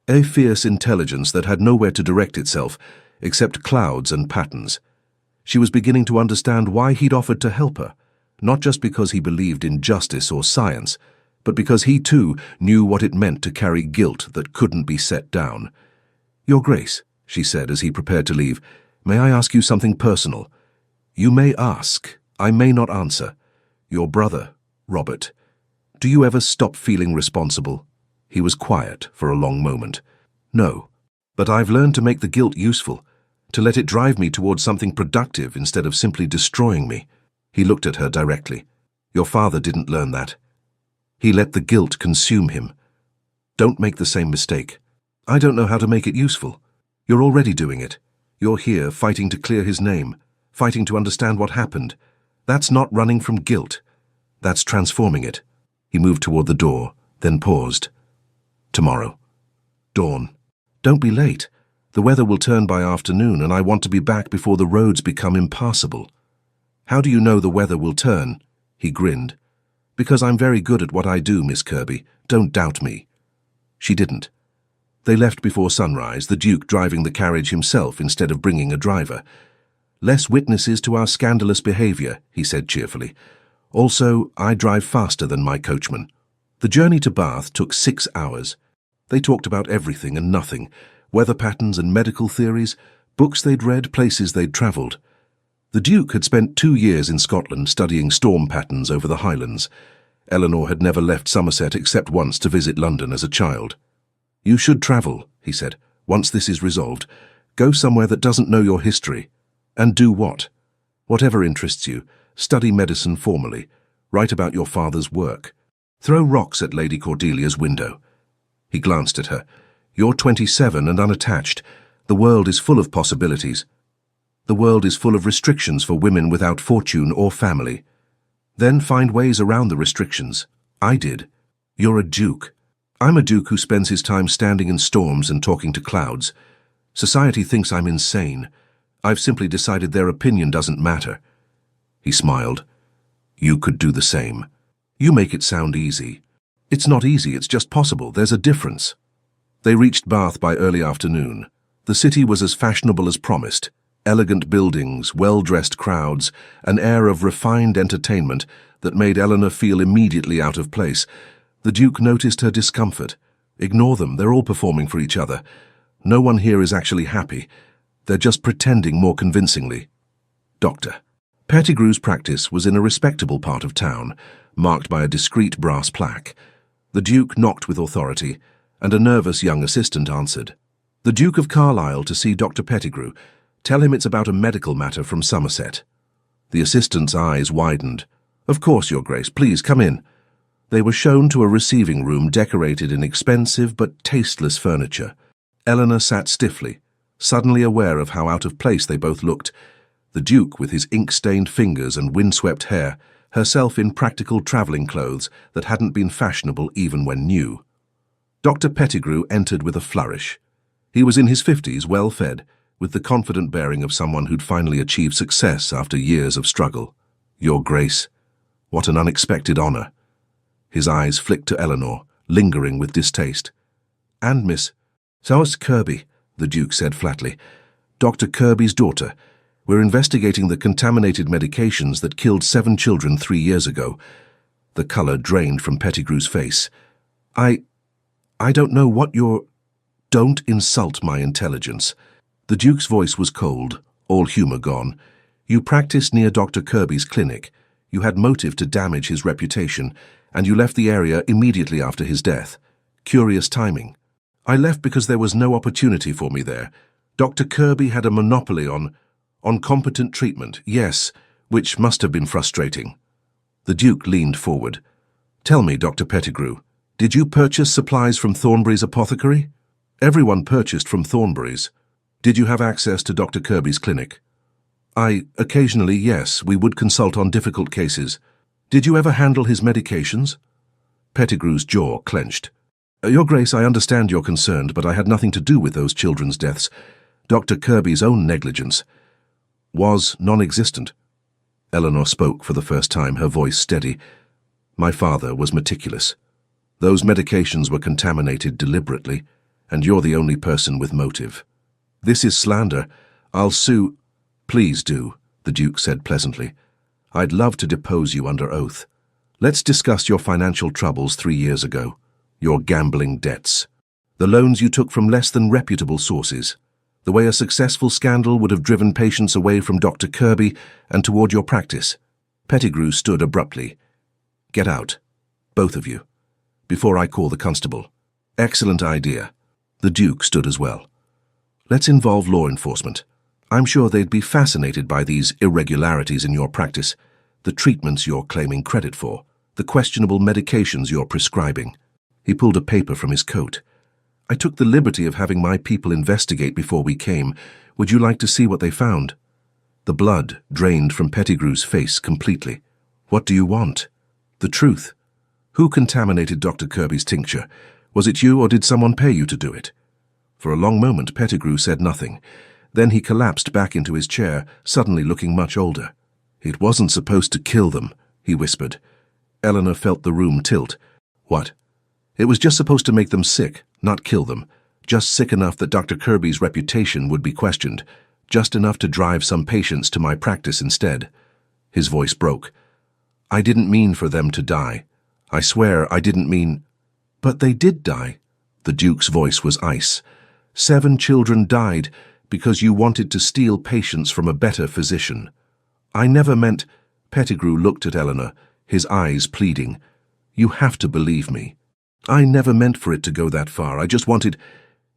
a fierce intelligence that had nowhere to direct itself except clouds and patterns. She was beginning to understand why he'd offered to help her, not just because he believed in justice or science, but because he too knew what it meant to carry guilt that couldn't be set down. "Your Grace," she said as he prepared to leave, "may I ask you something personal?" "You may ask. I may not answer. Your brother, Robert. Do you ever stop feeling responsible?" He was quiet for a long moment. "No, but I've learned to make the guilt useful, to let it drive me towards something productive instead of simply destroying me." He looked at her directly. "Your father didn't learn that. He let the guilt consume him. Don't make the same mistake. I don't know how to make it useful. You're already doing it. You're here fighting to clear his name, fighting to understand what happened. That's not running from guilt. That's transforming it." He moved toward the door, then paused. "Tomorrow. Dawn. Don't be late. The weather will turn by afternoon, and I want to be back before the roads become impassable." "How do you know the weather will turn?" He grinned. "Because I'm very good at what I do, Miss Kirby. Don't doubt me." She didn't. They left before sunrise, the Duke driving the carriage himself instead of bringing a driver. "Less witnesses to our scandalous behavior," he said cheerfully. "Also, I drive faster than my coachman." The journey to Bath took 6 hours. They talked about everything and nothing: weather patterns and medical theories, books they'd read, places they'd travelled. The Duke had spent 2 years in Scotland studying storm patterns over the Highlands. Eleanor had never left Somerset except once to visit London as a child. "You should travel," he said, "once this is resolved. Go somewhere that doesn't know your history. And do what? Whatever interests you. Study medicine formally. Write about your father's work. Throw rocks at Lady Cordelia's window." He glanced at her. "You're 27 and unattached. The world is full of possibilities. The world is full of restrictions for women without fortune or family. Then find ways around the restrictions. I did. You're a duke. I'm a duke who spends his time standing in storms and talking to clouds. Society thinks I'm insane. I've simply decided their opinion doesn't matter." He smiled. "You could do the same. You make it sound easy. It's not easy, it's just possible. There's a difference." They reached Bath by early afternoon. The city was as fashionable as promised. Elegant buildings, well-dressed crowds, an air of refined entertainment that made Eleanor feel immediately out of place. The Duke noticed her discomfort. "Ignore them, they're all performing for each other. No one here is actually happy. They're just pretending more convincingly." Doctor. Pettigrew's practice was in a respectable part of town, marked by a discreet brass plaque. The Duke knocked with authority, and a nervous young assistant answered. "The Duke of Carlisle to see Dr. Pettigrew. Tell him it's about a medical matter from Somerset." The assistant's eyes widened. "Of course, Your Grace. Please, come in." They were shown to a receiving room decorated in expensive but tasteless furniture. Eleanor sat stiffly, suddenly aware of how out of place they both looked. The Duke with his ink-stained fingers and windswept hair, herself in practical travelling clothes that hadn't been fashionable even when new. Dr. Pettigrew entered with a flourish. He was in his 50s, well-fed, with the confident bearing of someone who'd finally achieved success after years of struggle. "Your Grace, what an unexpected honour." His eyes flicked to Eleanor, lingering with distaste. "And Miss South Kirby," the Duke said flatly. "Dr. Kirby's daughter. We're investigating the contaminated medications that killed 7 children 3 years ago." The colour drained from Pettigrew's face. I don't know what you're—" "Don't insult my intelligence." The Duke's voice was cold, all humour gone. "You practiced near Dr. Kirby's clinic. You had motive to damage his reputation, and you left the area immediately after his death. Curious timing." "I left because there was no opportunity for me there. Dr. Kirby had a monopoly on competent treatment, yes, which must have been frustrating." The Duke leaned forward. "Tell me, Dr. Pettigrew, did you purchase supplies from Thornbury's apothecary?" "Everyone purchased from Thornbury's." "Did you have access to Dr. Kirby's clinic?" Occasionally, yes, we would consult on difficult cases. Did you ever handle his medications? Pettigrew's jaw clenched. Your Grace, I understand you're concerned, but I had nothing to do with those children's deaths. Dr. Kirby's own negligence was non-existent. Eleanor spoke for the first time, her voice steady. My father was meticulous. Those medications were contaminated deliberately, and you're the only person with motive. This is slander. I'll sue. Please do, the Duke said pleasantly. I'd love to depose you under oath. Let's discuss your financial troubles 3 years ago, your gambling debts, the loans you took from less than reputable sources, the way a successful scandal would have driven patients away from Dr. Kirby and toward your practice. Pettigrew stood abruptly. Get out, both of you, before I call the constable. Excellent idea. The Duke stood as well. Let's involve law enforcement. I'm sure they'd be fascinated by these irregularities in your practice, the treatments you're claiming credit for, the questionable medications you're prescribing. He pulled a paper from his coat. I took the liberty of having my people investigate before we came. Would you like to see what they found? The blood drained from Pettigrew's face completely. What do you want? The truth. Who contaminated Dr. Kirby's tincture? Was it you, or did someone pay you to do it? For a long moment, Pettigrew said nothing. Then he collapsed back into his chair, suddenly looking much older. It wasn't supposed to kill them, he whispered. Eleanor felt the room tilt. What? It was just supposed to make them sick, not kill them. Just sick enough that Dr. Kirby's reputation would be questioned. Just enough to drive some patients to my practice instead. His voice broke. I didn't mean for them to die. I swear I didn't mean... But they did die. The Duke's voice was ice. 7 children died because you wanted to steal patients from a better physician. I never meant... Pettigrew looked at Eleanor, his eyes pleading. You have to believe me. I never meant for it to go that far. I just wanted...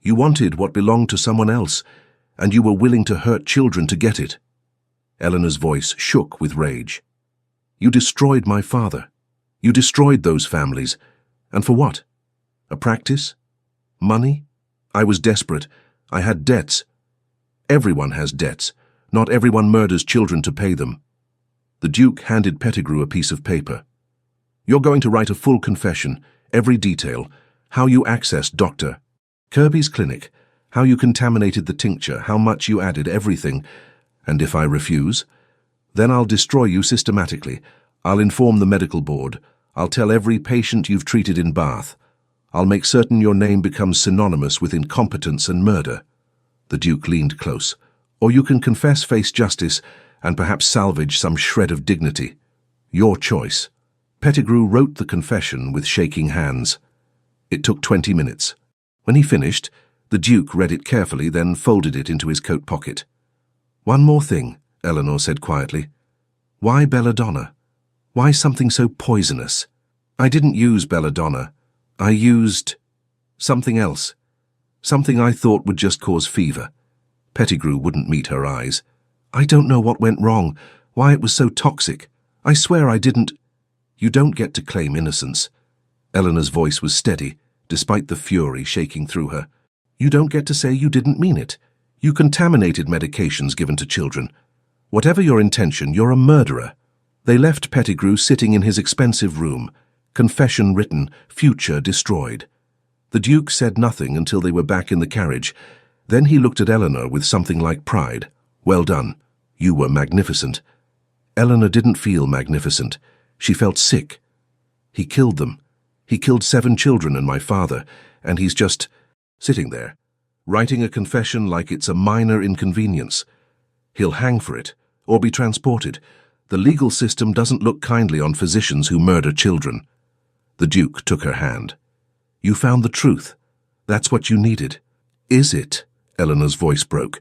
You wanted what belonged to someone else, and you were willing to hurt children to get it. Eleanor's voice shook with rage. You destroyed my father. You destroyed those families. And for what? A practice? Money? I was desperate. I had debts. Everyone has debts. Not everyone murders children to pay them. The Duke handed Pettigrew a piece of paper. You're going to write a full confession, every detail, how you accessed Dr. Kirby's clinic, how you contaminated the tincture, how much you added, everything. And if I refuse, then I'll destroy you systematically. I'll inform the medical board. I'll tell every patient you've treated in Bath. I'll make certain your name becomes synonymous with incompetence and murder. The Duke leaned close. Or you can confess, face justice, and perhaps salvage some shred of dignity. Your choice. Pettigrew wrote the confession with shaking hands. It took 20 minutes. When he finished, the Duke read it carefully, then folded it into his coat pocket. One more thing, Eleanor said quietly. Why belladonna? Why something so poisonous? I didn't use belladonna. I used something else. Something I thought would just cause fever. Pettigrew wouldn't meet her eyes. I don't know what went wrong, why it was so toxic. I swear I didn't. You don't get to claim innocence. Eleanor's voice was steady, despite the fury shaking through her. You don't get to say you didn't mean it. You contaminated medications given to children. Whatever your intention, you're a murderer. They left Pettigrew sitting in his expensive room, confession written, future destroyed. The Duke said nothing until they were back in the carriage. Then he looked at Eleanor with something like pride. Well done. You were magnificent. Eleanor didn't feel magnificent. She felt sick. He killed them. He killed 7 children and my father, and he's just sitting there, writing a confession like it's a minor inconvenience. He'll hang for it, or be transported. The legal system doesn't look kindly on physicians who murder children. The Duke took her hand. You found the truth. That's what you needed. Is it? Eleanor's voice broke.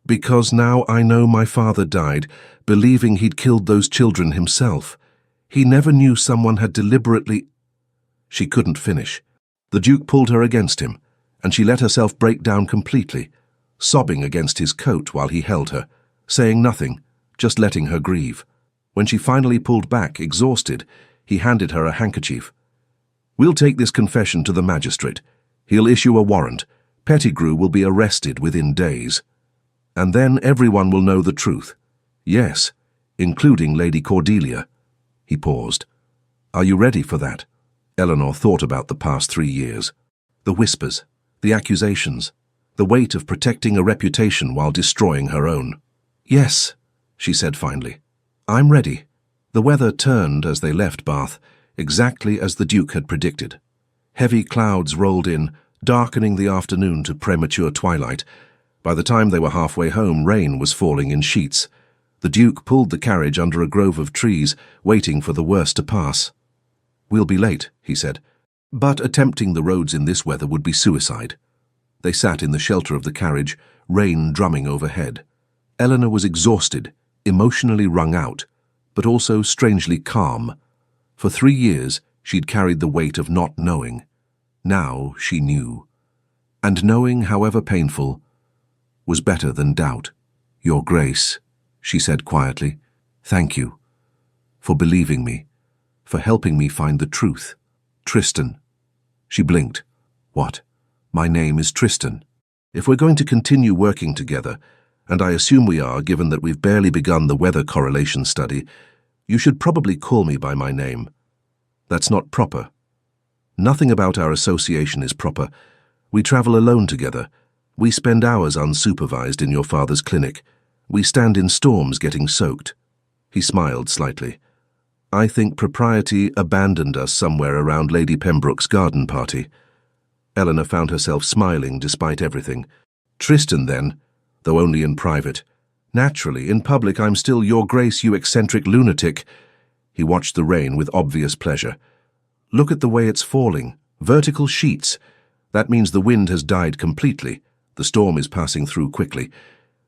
Because now I know my father died, believing he'd killed those children himself. He never knew someone had deliberately... She couldn't finish. The Duke pulled her against him, and she let herself break down completely, sobbing against his coat while he held her, saying nothing, just letting her grieve. When she finally pulled back, exhausted, he handed her a handkerchief. We'll take this confession to the magistrate. He'll issue a warrant. Pettigrew will be arrested within days. And then everyone will know the truth. Yes, including Lady Cordelia. He paused. Are you ready for that? Eleanor thought about the past 3 years. The whispers, the accusations, the weight of protecting a reputation while destroying her own. Yes, she said finally. I'm ready. The weather turned as they left Bath, exactly as the Duke had predicted. Heavy clouds rolled in, darkening the afternoon to premature twilight. By the time they were halfway home, rain was falling in sheets. The Duke pulled the carriage under a grove of trees, waiting for the worst to pass. We'll be late, he said, but attempting the roads in this weather would be suicide. They sat in the shelter of the carriage, rain drumming overhead. Eleanor was exhausted, emotionally wrung out, but also strangely calm. For 3 years, she'd carried the weight of not knowing. Now she knew. And knowing, however painful, was better than doubt. Your Grace, she said quietly, thank you. For believing me. For helping me find the truth. Tristan. She blinked. What? My name is Tristan. If we're going to continue working together, and I assume we are given that we've barely begun the weather correlation study, you should probably call me by my name. That's not proper. Nothing about our association is proper. We travel alone together. We spend hours unsupervised in your father's clinic. We stand in storms getting soaked. He smiled slightly. I think propriety abandoned us somewhere around Lady Pembroke's garden party. Eleanor found herself smiling despite everything. Tristan, then, though only in private. Naturally, in public I'm still Your Grace, you eccentric lunatic. He watched the rain with obvious pleasure. Look at the way it's falling. Vertical sheets. That means the wind has died completely. The storm is passing through quickly.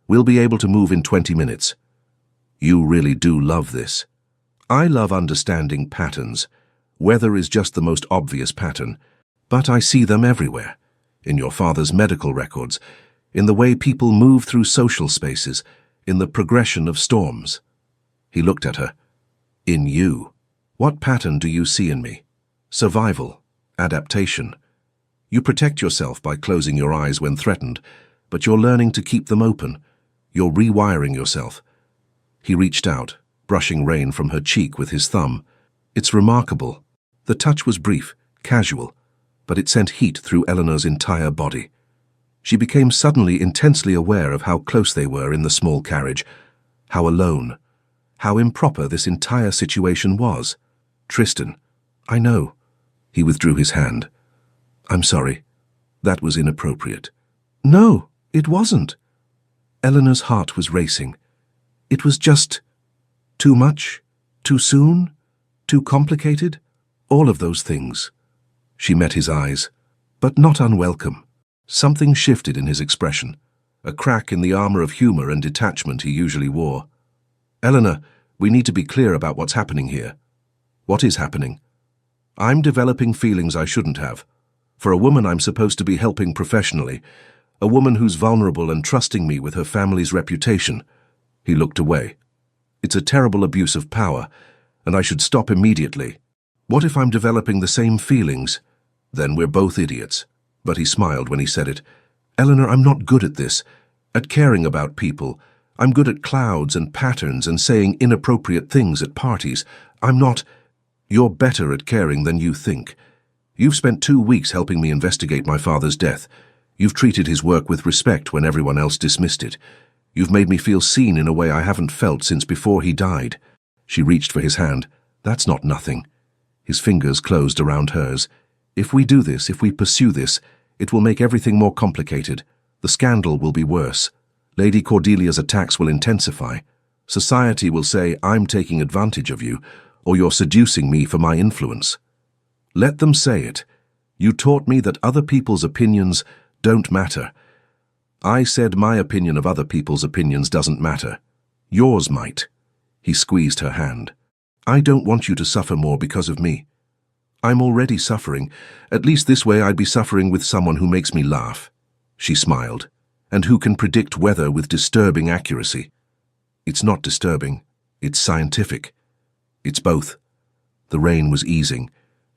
We'll be able to move in 20 minutes. You really do love this. I love understanding patterns. Weather is just the most obvious pattern. But I see them everywhere. In your father's medical records, in the way people move through social spaces, in the progression of storms. He looked at her. In you. What pattern do you see in me? Survival. Adaptation. You protect yourself by closing your eyes when threatened, but you're learning to keep them open. You're rewiring yourself. He reached out, brushing rain from her cheek with his thumb. It's remarkable. The touch was brief, casual, but it sent heat through Eleanor's entire body. She became suddenly intensely aware of how close they were in the small carriage, how alone, how improper this entire situation was. Tristan, I know. He withdrew his hand. I'm sorry. That was inappropriate. No, it wasn't. Eleanor's heart was racing. It was just too much, too soon, too complicated, all of those things. She met his eyes, but not unwelcome. Something shifted in his expression, a crack in the armor of humor and detachment he usually wore. Eleanor, we need to be clear about what's happening here. What is happening? I'm developing feelings I shouldn't have. For a woman I'm supposed to be helping professionally, a woman who's vulnerable and trusting me with her family's reputation. He looked away. It's a terrible abuse of power, and I should stop immediately. What if I'm developing the same feelings? Then we're both idiots. But he smiled when he said it. Eleanor, I'm not good at this, at caring about people. I'm good at clouds and patterns and saying inappropriate things at parties. I'm not. You're better at caring than you think. You've spent 2 weeks helping me investigate my father's death. You've treated his work with respect when everyone else dismissed it. You've made me feel seen in a way I haven't felt since before he died. She reached for his hand. That's not nothing. His fingers closed around hers. If we do this, if we pursue this, it will make everything more complicated. The scandal will be worse. Lady Cordelia's attacks will intensify. Society will say, I'm taking advantage of you, or you're seducing me for my influence. Let them say it. You taught me that other people's opinions don't matter. I said my opinion of other people's opinions doesn't matter. Yours might. He squeezed her hand. I don't want you to suffer more because of me. I'm already suffering. At least this way I'd be suffering with someone who makes me laugh. She smiled. And who can predict weather with disturbing accuracy. It's not disturbing. It's scientific. It's both. The rain was easing.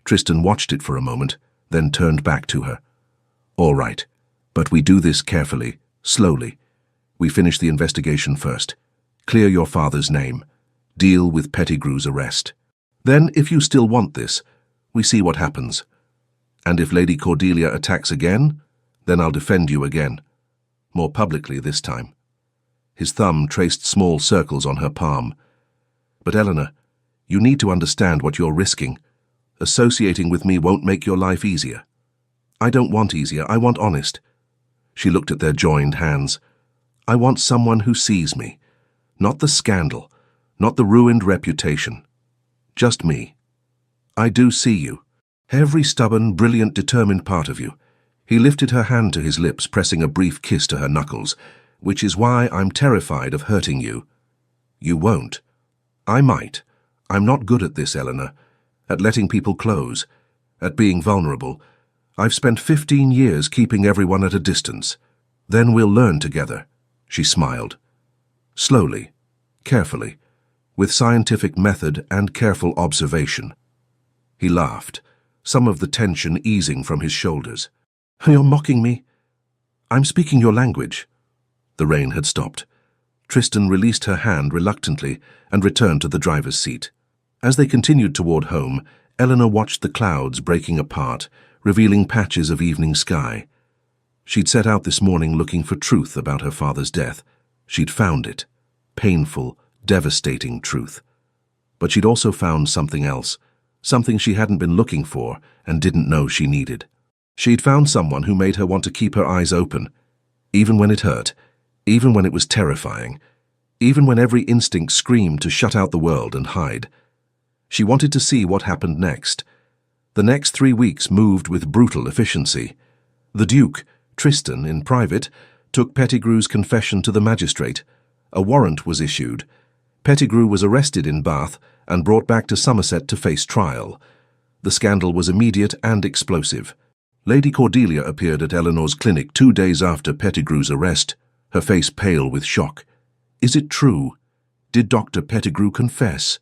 Tristan watched it for a moment, then turned back to her. All right, but we do this carefully, slowly. We finish the investigation first. Clear your father's name. Deal with Pettigrew's arrest. Then, if you still want this, we see what happens. And if Lady Cordelia attacks again, then I'll defend you again. More publicly this time." His thumb traced small circles on her palm. "But Eleanor, you need to understand what you're risking. Associating with me won't make your life easier." "I don't want easier, I want honest." She looked at their joined hands. "I want someone who sees me. Not the scandal, not the ruined reputation. Just me. I do see you. Every stubborn, brilliant, determined part of you." He lifted her hand to his lips, pressing a brief kiss to her knuckles. "Which is why I'm terrified of hurting you." "You won't." "I might. I'm not good at this, Eleanor. At letting people close. At being vulnerable. I've spent 15 years keeping everyone at a distance. Then we'll learn together." She smiled. Slowly, carefully, with scientific method and careful observation. He laughed, some of the tension easing from his shoulders. "You're mocking me?" "I'm speaking your language." The rain had stopped. Tristan released her hand reluctantly and returned to the driver's seat. As they continued toward home, Eleanor watched the clouds breaking apart, revealing patches of evening sky. She'd set out this morning looking for truth about her father's death. She'd found it. Painful, devastating truth. But she'd also found something else, something she hadn't been looking for and didn't know she needed. She'd found someone who made her want to keep her eyes open, even when it hurt, even when it was terrifying, even when every instinct screamed to shut out the world and hide. She wanted to see what happened next. The next 3 weeks moved with brutal efficiency. The Duke, Tristan, in private, took Pettigrew's confession to the magistrate. A warrant was issued. Pettigrew was arrested in Bath and brought back to Somerset to face trial. The scandal was immediate and explosive. Lady Cordelia appeared at Eleanor's clinic 2 days after Pettigrew's arrest, her face pale with shock. "Is it true? Did Dr. Pettigrew confess?"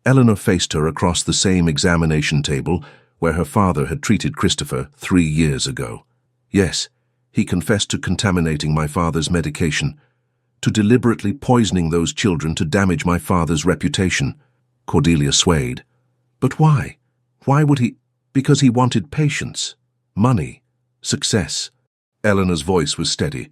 Eleanor faced her across the same examination table where her father had treated Christopher 3 years ago. "Yes, he confessed to contaminating my father's medication, to deliberately poisoning those children to damage my father's reputation." Cordelia swayed. "But why? Why would he?" "Because he wanted patience, money, success." Eleanor's voice was steady.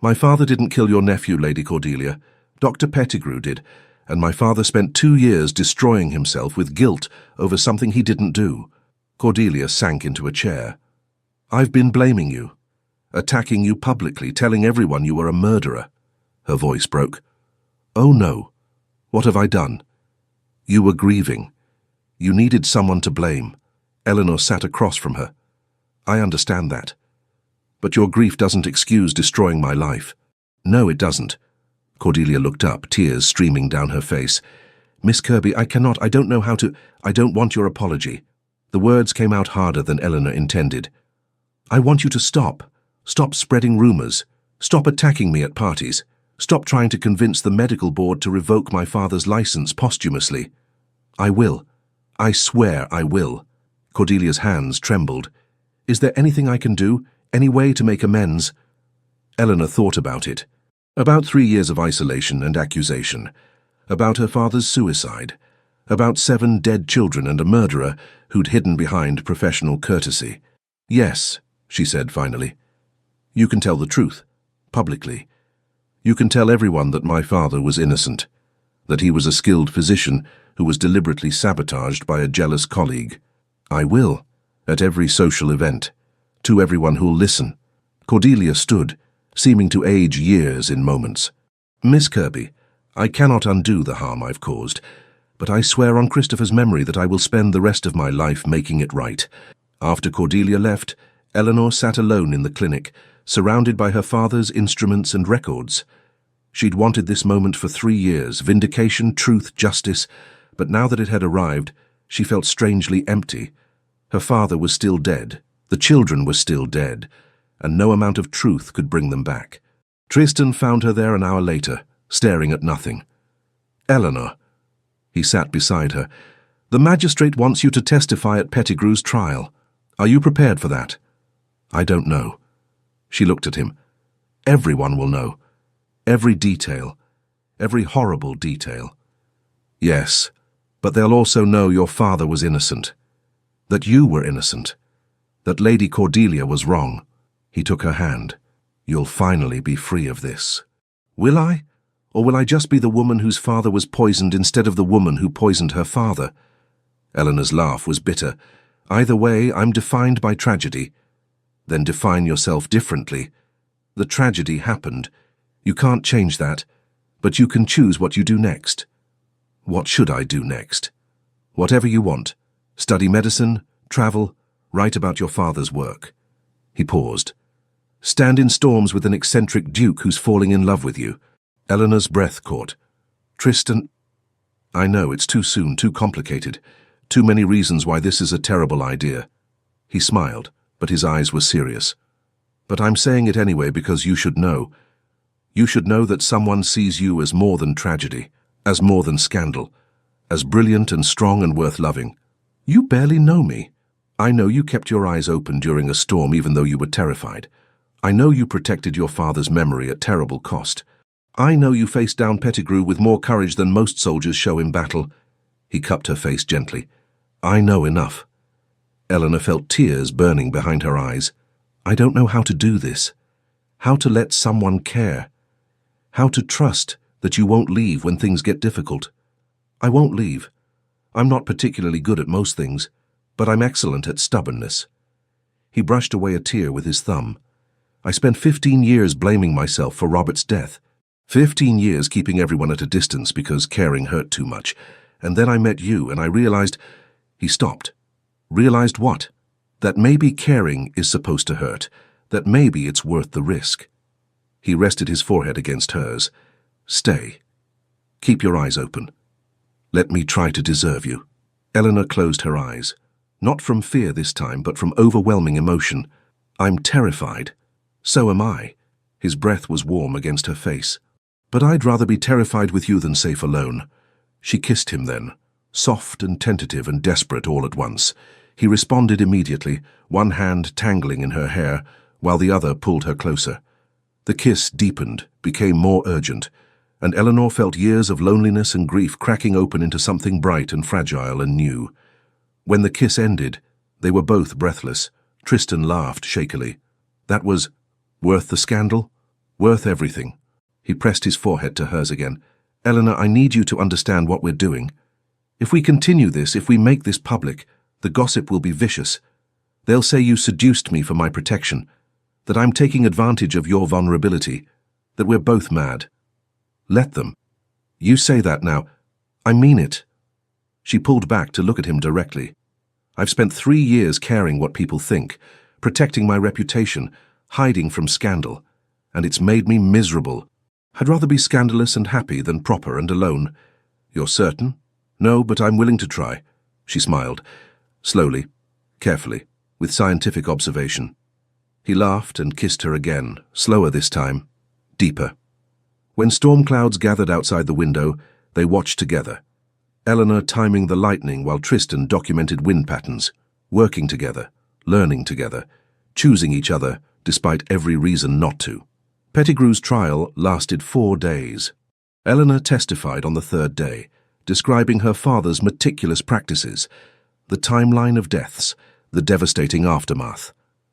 "My father didn't kill your nephew, Lady Cordelia. Dr. Pettigrew did, and my father spent 2 years destroying himself with guilt over something he didn't do." Cordelia sank into a chair. "I've been blaming you, attacking you publicly, telling everyone you were a murderer." Her voice broke. "Oh no. What have I done?" "You were grieving. You needed someone to blame." Eleanor sat across from her. "I understand that. But your grief doesn't excuse destroying my life." "No, it doesn't." Cordelia looked up, tears streaming down her face. "Miss Kirby, I don't know how to. I don't want your apology." The words came out harder than Eleanor intended. "I want you to stop. Stop spreading rumors. Stop attacking me at parties. Stop trying to convince the medical board to revoke my father's license posthumously." "I will. I swear I will." Cordelia's hands trembled. "Is there anything I can do? Any way to make amends?" Eleanor thought about it. About 3 years of isolation and accusation. About her father's suicide. About 7 dead children and a murderer who'd hidden behind professional courtesy. "Yes," she said finally. "You can tell the truth. Publicly. You can tell everyone that my father was innocent. That he was a skilled physician who was deliberately sabotaged by a jealous colleague. I will. At every social event. To everyone who'll listen." Cordelia stood, seeming to age years in moments. "Miss Kirby, I cannot undo the harm I've caused, but I swear on Christopher's memory that I will spend the rest of my life making it right." After Cordelia left, Eleanor sat alone in the clinic, surrounded by her father's instruments and records. She'd wanted this moment for 3 years, vindication, truth, justice, but now that it had arrived, she felt strangely empty. Her father was still dead, the children were still dead, and no amount of truth could bring them back. Tristan found her there an hour later, staring at nothing. "Eleanor," he sat beside her, "the magistrate wants you to testify at Pettigrew's trial. Are you prepared for that?" "I don't know." She looked at him. "Everyone will know. Every detail. every horrible detail. Yes, but they'll also know your father was innocent, that you were innocent, that Lady Cordelia was wrong. He took her hand. You'll finally be free of this. Will I? Or will I just be the woman whose father was poisoned instead of the woman who poisoned her father? Eleanor's laugh was bitter. Either way, I'm defined by tragedy. Then define yourself differently. The tragedy happened. You can't change that, but you can choose what you do next. What should I do next? Whatever you want. Study medicine, travel, write about your father's work. He paused. Stand in storms with an eccentric duke who's falling in love with you. Eleanor's breath caught. Tristan, I know it's too soon, too complicated. Too many reasons why this is a terrible idea. He smiled, but his eyes were serious. But I'm saying it anyway because you should know. You should know that someone sees you as more than tragedy, as more than scandal, as brilliant and strong and worth loving. You barely know me. I know you kept your eyes open during a storm even though you were terrified. I know you protected your father's memory at terrible cost. I know you faced down Pettigrew with more courage than most soldiers show in battle. He cupped her face gently. I know enough. Eleanor felt tears burning behind her eyes. I don't know how to do this. How to let someone care. How to trust that you won't leave when things get difficult. I won't leave. I'm not particularly good at most things, but I'm excellent at stubbornness. He brushed away a tear with his thumb. I spent 15 years blaming myself for Robert's death. 15 years keeping everyone at a distance because caring hurt too much. And then I met you and I realized... He stopped. Realized what? That maybe caring is supposed to hurt. That maybe it's worth the risk. He rested his forehead against hers. Stay. Keep your eyes open. Let me try to deserve you. Eleanor closed her eyes. Not from fear this time, but from overwhelming emotion. I'm terrified. So am I. His breath was warm against her face. But I'd rather be terrified with you than safe alone. She kissed him then, soft and tentative and desperate all at once. He responded immediately, one hand tangling in her hair, while the other pulled her closer. The kiss deepened, became more urgent, and Eleanor felt years of loneliness and grief cracking open into something bright and fragile and new. When the kiss ended, they were both breathless. Tristan laughed shakily. That was worth the scandal? Worth everything. He pressed his forehead to hers again. Eleanor, I need you to understand what we're doing. If we continue this, if we make this public, the gossip will be vicious. They'll say you seduced me for my protection, that I'm taking advantage of your vulnerability, that we're both mad. Let them. You say that now. I mean it. She pulled back to look at him directly. I've spent 3 years caring what people think, protecting my reputation, hiding from scandal, and it's made me miserable. I'd rather be scandalous and happy than proper and alone. You're certain? No, but I'm willing to try. She smiled, slowly, carefully, with scientific observation. He laughed and kissed her again, slower this time, deeper. When storm clouds gathered outside the window, they watched together. Eleanor timing the lightning while Tristan documented wind patterns, working together, learning together, choosing each other despite every reason not to. Pettigrew's trial lasted 4 days. Eleanor testified on the 3rd day, describing her father's meticulous practices, the timeline of deaths, the devastating aftermath.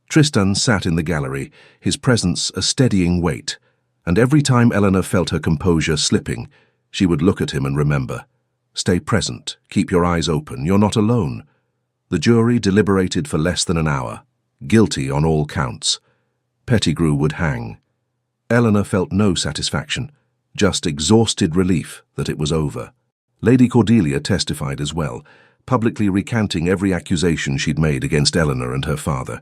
Tristan sat in the gallery, his presence a steadying weight, and every time Eleanor felt her composure slipping, she would look at him and remember. Stay present, keep your eyes open, you're not alone. The jury deliberated for less than an hour, guilty on all counts. Pettigrew would hang. Eleanor felt no satisfaction, just exhausted relief that it was over. Lady Cordelia testified as well, publicly recanting every accusation she'd made against Eleanor and her father.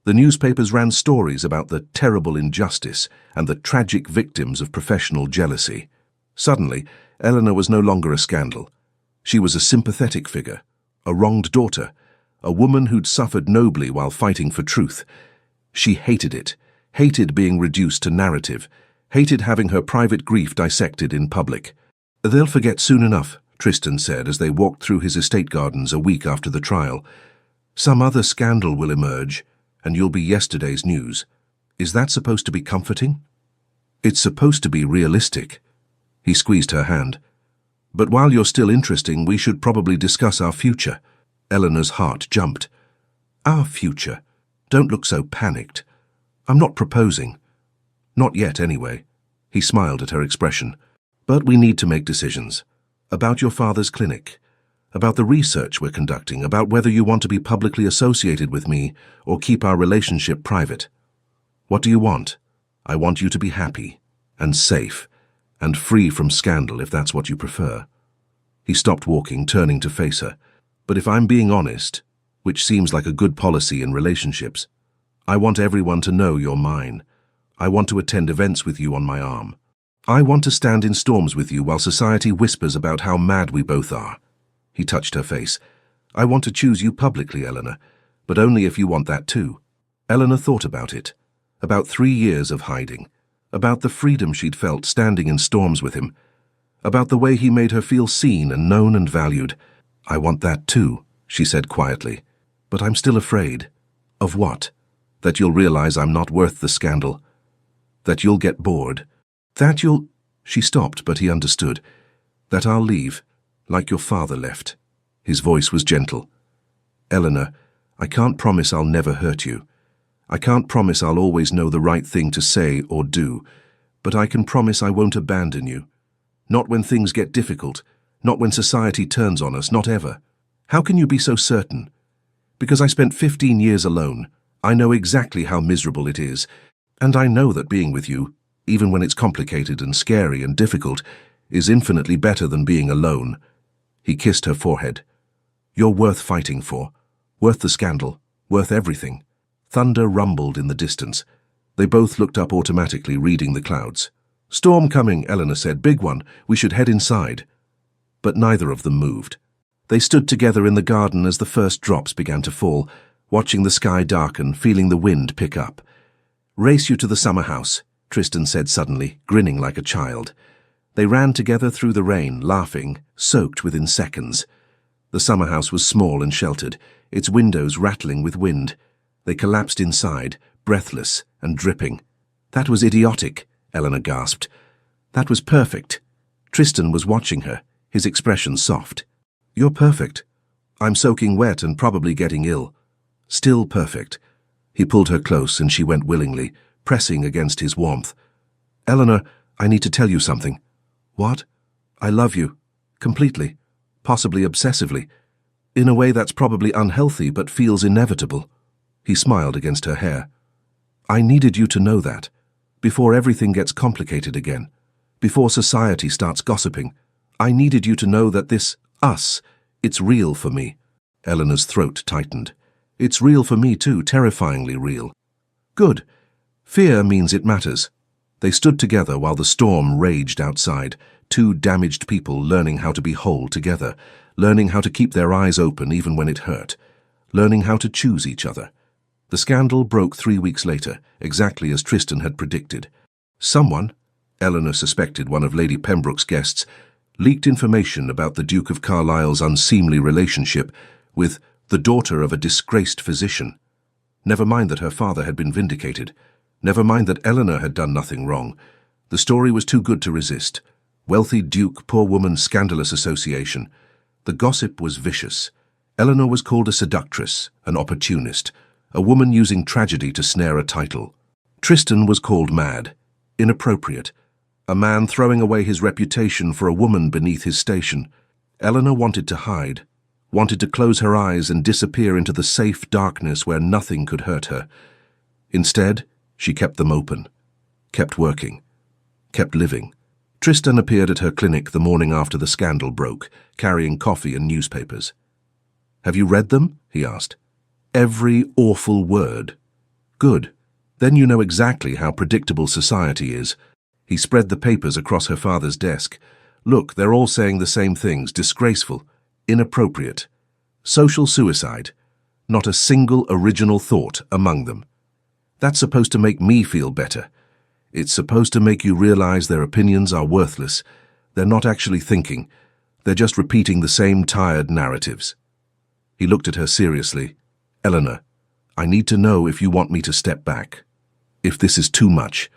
The newspapers ran stories about the terrible injustice and the tragic victims of professional jealousy. Suddenly, Eleanor was no longer a scandal. She was a sympathetic figure, a wronged daughter, a woman who'd suffered nobly while fighting for truth. She hated it, hated being reduced to narrative, hated having her private grief dissected in public. They'll forget soon enough, Tristan said as they walked through his estate gardens a week after the trial. Some other scandal will emerge, and you'll be yesterday's news. Is that supposed to be comforting? It's supposed to be realistic. He squeezed her hand. But while you're still interesting, we should probably discuss our future. Eleanor's heart jumped. Our future? Don't look so panicked. I'm not proposing. Not yet, anyway. He smiled at her expression. But we need to make decisions. About your father's clinic. About the research we're conducting. About whether you want to be publicly associated with me or keep our relationship private. What do you want? I want you to be happy and safe and free from scandal if that's what you prefer. He stopped walking, turning to face her. But if I'm being honest, which seems like a good policy in relationships, I want everyone to know you're mine. I want to attend events with you on my arm. I want to stand in storms with you while society whispers about how mad we both are. He touched her face. I want to choose you publicly, Eleanor, but only if you want that too. Eleanor thought about it. About 3 years of hiding. About the freedom she'd felt standing in storms with him. About the way he made her feel seen and known and valued. I want that too, she said quietly. But I'm still afraid. Of what? That you'll realize I'm not worth the scandal. That you'll get bored. That you'll... She stopped, but he understood. That I'll leave, like your father left. His voice was gentle. Eleanor, I can't promise I'll never hurt you. I can't promise I'll always know the right thing to say or do, but I can promise I won't abandon you. Not when things get difficult, not when society turns on us, not ever. How can you be so certain? Because I spent 15 years alone. I know exactly how miserable it is, and I know that being with you, even when it's complicated and scary and difficult, is infinitely better than being alone. He kissed her forehead. You're worth fighting for, worth the scandal, worth everything. Thunder rumbled in the distance. They both looked up automatically, reading the clouds. Storm coming, Eleanor said. Big one. We should head inside. But neither of them moved. They stood together in the garden as the first drops began to fall, watching the sky darken, feeling the wind pick up. Race you to the summer house, Tristan said suddenly, grinning like a child. They ran together through the rain, laughing, soaked within seconds. The summer house was small and sheltered, its windows rattling with wind. They collapsed inside, breathless and dripping. That was idiotic, Eleanor gasped. That was perfect. Tristan was watching her, his expression soft. You're perfect. I'm soaking wet and probably getting ill. Still perfect. He pulled her close and she went willingly, pressing against his warmth. Eleanor, I need to tell you something. What? I love you. Completely. Possibly obsessively. In a way that's probably unhealthy but feels inevitable. He smiled against her hair. I needed you to know that. Before everything gets complicated again. Before society starts gossiping. I needed you to know that this, us, it's real for me. Eleanor's throat tightened. It's real for me too, terrifyingly real. Good. Fear means it matters. They stood together while the storm raged outside, two damaged people learning how to be whole together, learning how to keep their eyes open even when it hurt, learning how to choose each other. The scandal broke 3 weeks later, exactly as Tristan had predicted. Someone, Eleanor suspected one of Lady Pembroke's guests, leaked information about the Duke of Carlisle's unseemly relationship with the daughter of a disgraced physician. Never mind that her father had been vindicated. Never mind that Eleanor had done nothing wrong. The story was too good to resist. Wealthy Duke, poor woman, scandalous association. The gossip was vicious. Eleanor was called a seductress, an opportunist, a woman using tragedy to snare a title. Tristan was called mad, inappropriate, a man throwing away his reputation for a woman beneath his station. Eleanor wanted to hide, wanted to close her eyes and disappear into the safe darkness where nothing could hurt her. Instead, she kept them open, kept working, kept living. Tristan appeared at her clinic the morning after the scandal broke, carrying coffee and newspapers. Have you read them? He asked. Every awful word. Good. Then you know exactly how predictable society is. He spread the papers across her father's desk. Look, they're all saying the same things. Disgraceful. Inappropriate. Social suicide. Not a single original thought among them. That's supposed to make me feel better. It's supposed to make you realize their opinions are worthless. They're not actually thinking. They're just repeating the same tired narratives. He looked at her seriously. Eleanor, I need to know if you want me to step back. If this is too much.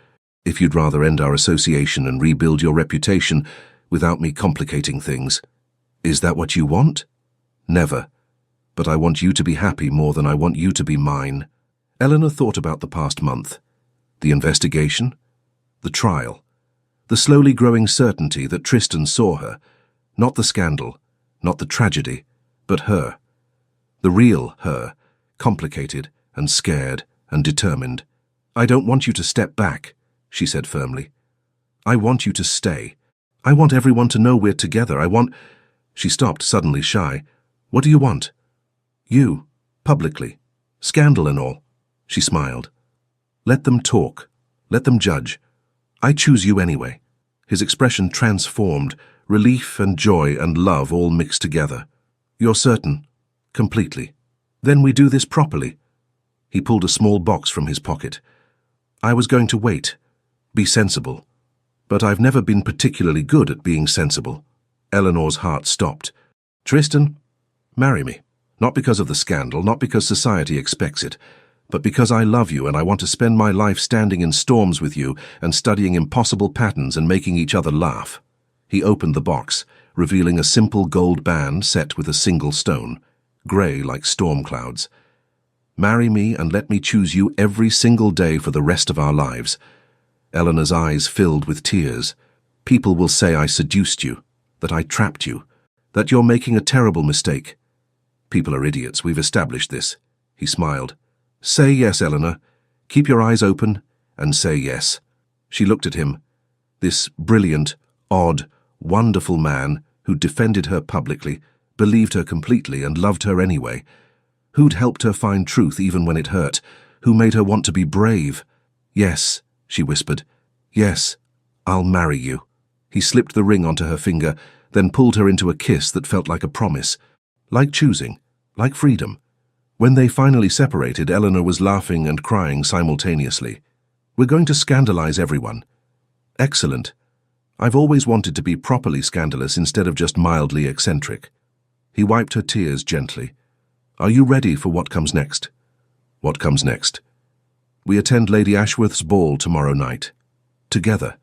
If you'd rather end our association and rebuild your reputation without me complicating things. Is that what you want? Never. But I want you to be happy more than I want you to be mine. Eleanor thought about the past month. The investigation, the trial, the slowly growing certainty that Tristan saw her, not the scandal, not the tragedy, but her. The real her, complicated and scared and determined. I don't want you to step back, she said firmly. I want you to stay. I want everyone to know we're together. I want... She stopped, suddenly shy. What do you want? You, publicly. Scandal and all. She smiled. Let them talk. Let them judge. I choose you anyway. His expression transformed, relief and joy and love all mixed together. You're certain? Completely. Then we do this properly. He pulled a small box from his pocket. I was going to wait. Be sensible. But I've never been particularly good at being sensible. Eleanor's heart stopped. Tristan, marry me. Not because of the scandal, not because society expects it, but because I love you and I want to spend my life standing in storms with you and studying impossible patterns and making each other laugh. He opened the box, revealing a simple gold band set with a single stone, grey like storm clouds. Marry me and let me choose you every single day for the rest of our lives. Eleanor's eyes filled with tears. People will say I seduced you, that I trapped you, that you're making a terrible mistake. People are idiots, we've established this. He smiled. Say yes, Eleanor. Keep your eyes open and say yes. She looked at him. This brilliant, odd, wonderful man who'd defended her publicly, believed her completely and loved her anyway, who'd helped her find truth even when it hurt, who made her want to be brave. Yes, she whispered. Yes, I'll marry you. He slipped the ring onto her finger, then pulled her into a kiss that felt like a promise, like choosing, like freedom. When they finally separated, Eleanor was laughing and crying simultaneously. We're going to scandalize everyone. Excellent. I've always wanted to be properly scandalous instead of just mildly eccentric. He wiped her tears gently. Are you ready for what comes next? What comes next? We attend Lady Ashworth's ball tomorrow night. Together.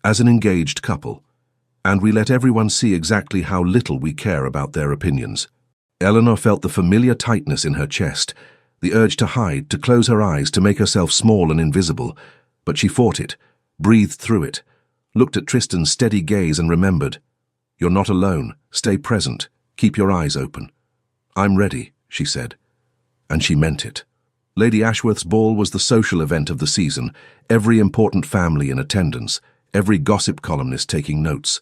As an engaged couple. And we let everyone see exactly how little we care about their opinions. Eleanor felt the familiar tightness in her chest, the urge to hide, to close her eyes, to make herself small and invisible. But she fought it, breathed through it, looked at Tristan's steady gaze and remembered. You're not alone. Stay present. Keep your eyes open. I'm ready, she said. And she meant it. Lady Ashworth's ball was the social event of the season, every important family in attendance, every gossip columnist taking notes.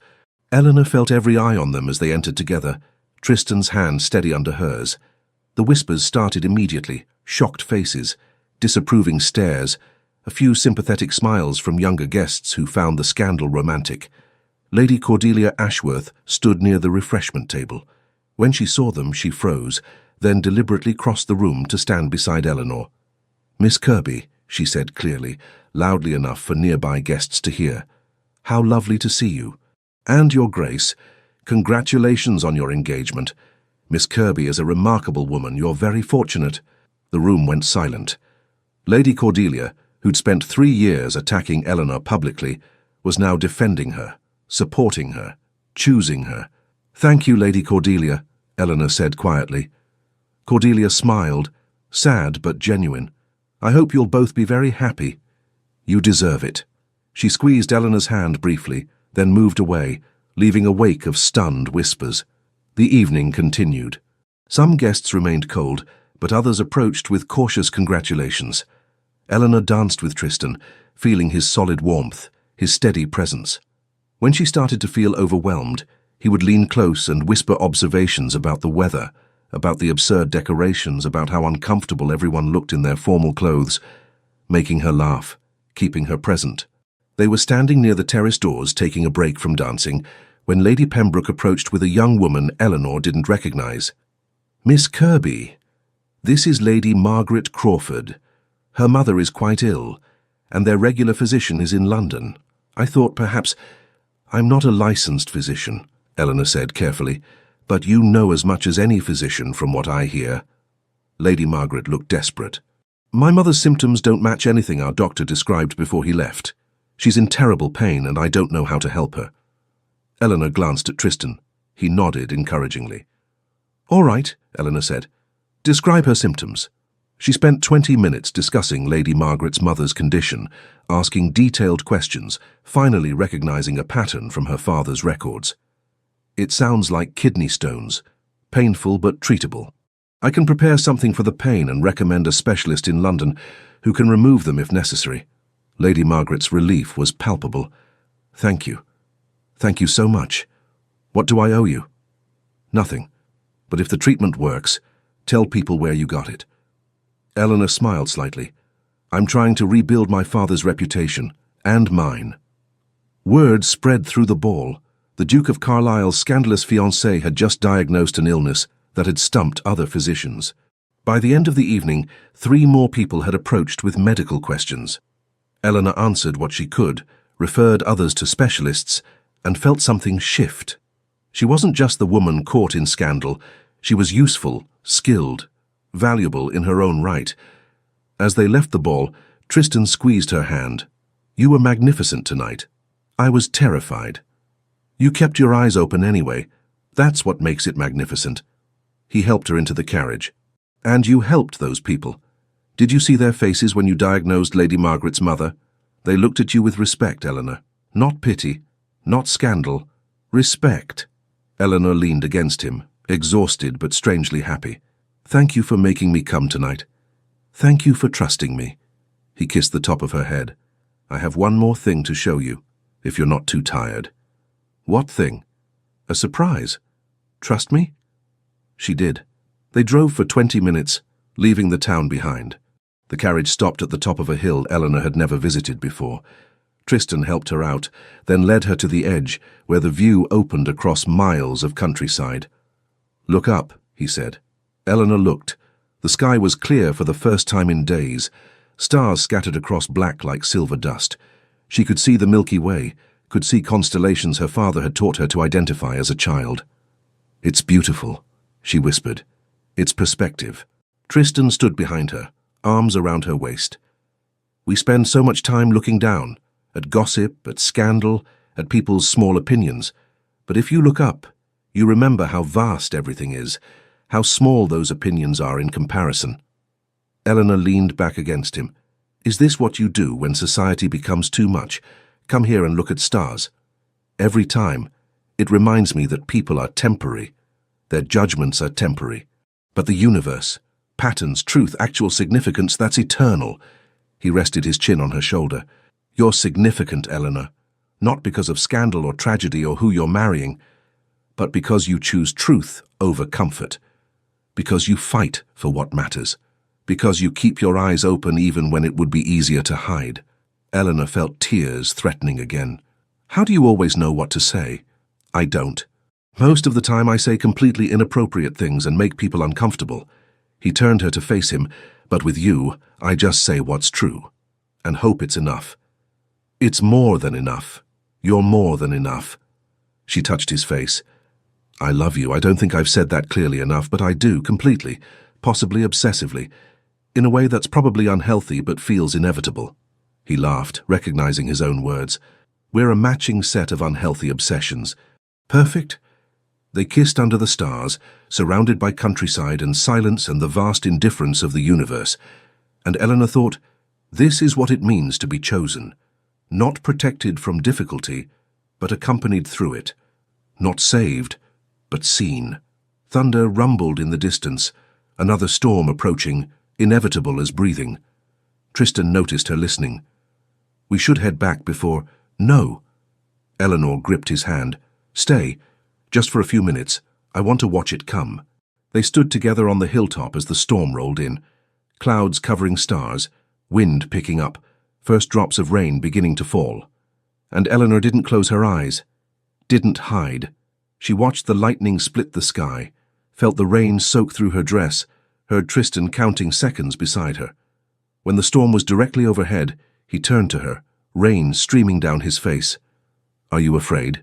Eleanor felt every eye on them as they entered together, Tristan's hand steady under hers. The whispers started immediately, shocked faces, disapproving stares, a few sympathetic smiles from younger guests who found the scandal romantic. Lady Cordelia Ashworth stood near the refreshment table. When she saw them, she froze, then deliberately crossed the room to stand beside Eleanor. Miss Kirby, she said clearly, loudly enough for nearby guests to hear. How lovely to see you. And your Grace, congratulations on your engagement. Miss Kirby is a remarkable woman. You're very fortunate. The room went silent. Lady Cordelia, who'd spent 3 years attacking Eleanor publicly, was now defending her, supporting her, choosing her. Thank you, Lady Cordelia, Eleanor said quietly. Cordelia smiled, sad but genuine. I hope you'll both be very happy. You deserve it. She squeezed Eleanor's hand briefly, then moved away, leaving a wake of stunned whispers. The evening continued. Some guests remained cold, but others approached with cautious congratulations. Eleanor danced with Tristan, feeling his solid warmth, his steady presence. When she started to feel overwhelmed, he would lean close and whisper observations about the weather, about the absurd decorations, about how uncomfortable everyone looked in their formal clothes, making her laugh, keeping her present. They were standing near the terrace doors, taking a break from dancing, when Lady Pembroke approached with a young woman Eleanor didn't recognize. Miss Kirby, this is Lady Margaret Crawford. Her mother is quite ill, and their regular physician is in London. I thought perhaps... I'm not a licensed physician, Eleanor said carefully, but you know as much as any physician from what I hear. Lady Margaret looked desperate. My mother's symptoms don't match anything our doctor described before he left. She's in terrible pain and I don't know how to help her. Eleanor glanced at Tristan. He nodded encouragingly. All right, Eleanor said. Describe her symptoms. She spent 20 minutes discussing Lady Margaret's mother's condition, asking detailed questions, finally recognizing a pattern from her father's records. It sounds like kidney stones, painful but treatable. I can prepare something for the pain and recommend a specialist in London who can remove them if necessary. Lady Margaret's relief was palpable. Thank you. Thank you so much. What do I owe you? Nothing. But if the treatment works, tell people where you got it. Eleanor smiled slightly. I'm trying to rebuild my father's reputation, and mine. Word spread through the ball. The Duke of Carlisle's scandalous fiancée had just diagnosed an illness that had stumped other physicians. By the end of the evening, 3 more people had approached with medical questions. Eleanor answered what she could, referred others to specialists, and felt something shift. She wasn't just the woman caught in scandal. She was useful, skilled, valuable in her own right. As they left the ball, Tristan squeezed her hand. You were magnificent tonight. I was terrified. You kept your eyes open anyway. That's what makes it magnificent. He helped her into the carriage. And you helped those people. Did you see their faces when you diagnosed Lady Margaret's mother? They looked at you with respect, Eleanor. Not pity, not scandal. Respect. Eleanor leaned against him, exhausted but strangely happy. Thank you for making me come tonight. Thank you for trusting me. He kissed the top of her head. I have one more thing to show you, if you're not too tired. What thing? A surprise. Trust me? She did. They drove for 20 minutes, leaving the town behind. The carriage stopped at the top of a hill Eleanor had never visited before. Tristan helped her out, then led her to the edge, where the view opened across miles of countryside. Look up, he said. Eleanor looked. The sky was clear for the first time in days. Stars scattered across black like silver dust. She could see the Milky Way, could see constellations her father had taught her to identify as a child. It's beautiful, she whispered. It's perspective. Tristan stood behind her, arms around her waist. We spend so much time looking down, at gossip, at scandal, at people's small opinions. But if you look up, you remember how vast everything is, how small those opinions are in comparison. Eleanor leaned back against him. Is this what you do when society becomes too much? Come here and look at stars. Every time, it reminds me that people are temporary. Their judgments are temporary. But the universe, patterns, truth, actual significance, that's eternal. He rested his chin on her shoulder. You're significant, Eleanor, not because of scandal or tragedy or who you're marrying, but because you choose truth over comfort, because you fight for what matters, because you keep your eyes open even when it would be easier to hide. Eleanor felt tears threatening again. How do you always know what to say? I don't. Most of the time I say completely inappropriate things and make people uncomfortable. He turned her to face him, but with you, I just say what's true, and hope it's enough. It's more than enough. You're more than enough. She touched his face. I love you. I don't think I've said that clearly enough, but I do, completely, possibly obsessively, in a way that's probably unhealthy but feels inevitable. He laughed, recognizing his own words. We're a matching set of unhealthy obsessions. Perfect? They kissed under the stars, surrounded by countryside and silence and the vast indifference of the universe. And Eleanor thought, this is what it means to be chosen. Not protected from difficulty, but accompanied through it. Not saved, but seen. Thunder rumbled in the distance, another storm approaching, inevitable as breathing. Tristan noticed her listening. We should head back before... No. Eleanor gripped his hand. Stay. Just for a few minutes. I want to watch it come. They stood together on the hilltop as the storm rolled in. Clouds covering stars, wind picking up, first drops of rain beginning to fall. And Eleanor didn't close her eyes, didn't hide. She watched the lightning split the sky, felt the rain soak through her dress, heard Tristan counting seconds beside her. When the storm was directly overhead, he turned to her, rain streaming down his face. Are you afraid?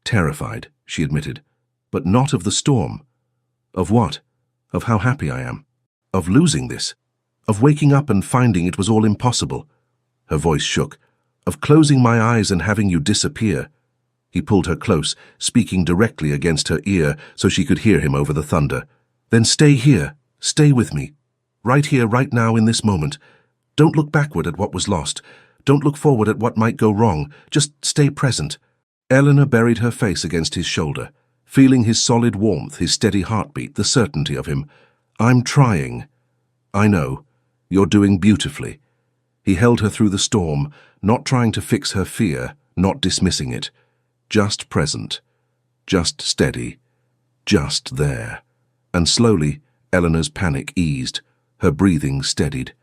Terrified, she admitted. But not of the storm. Of what? Of how happy I am. Of losing this. Of waking up and finding it was all impossible. Her voice shook. of closing my eyes and having you disappear." He pulled her close, speaking directly against her ear so she could hear him over the thunder. "Then stay here. Stay with me. Right here, right now, in this moment. Don't look backward at what was lost. Don't look forward at what might go wrong. Just stay present." Eleanor buried her face against his shoulder, feeling his solid warmth, his steady heartbeat, the certainty of him. "I'm trying." "I know. You're doing beautifully." He held her through the storm, not trying to fix her fear, not dismissing it. Just present. Just steady. Just there. And slowly, Eleanor's panic eased. Her breathing steadied.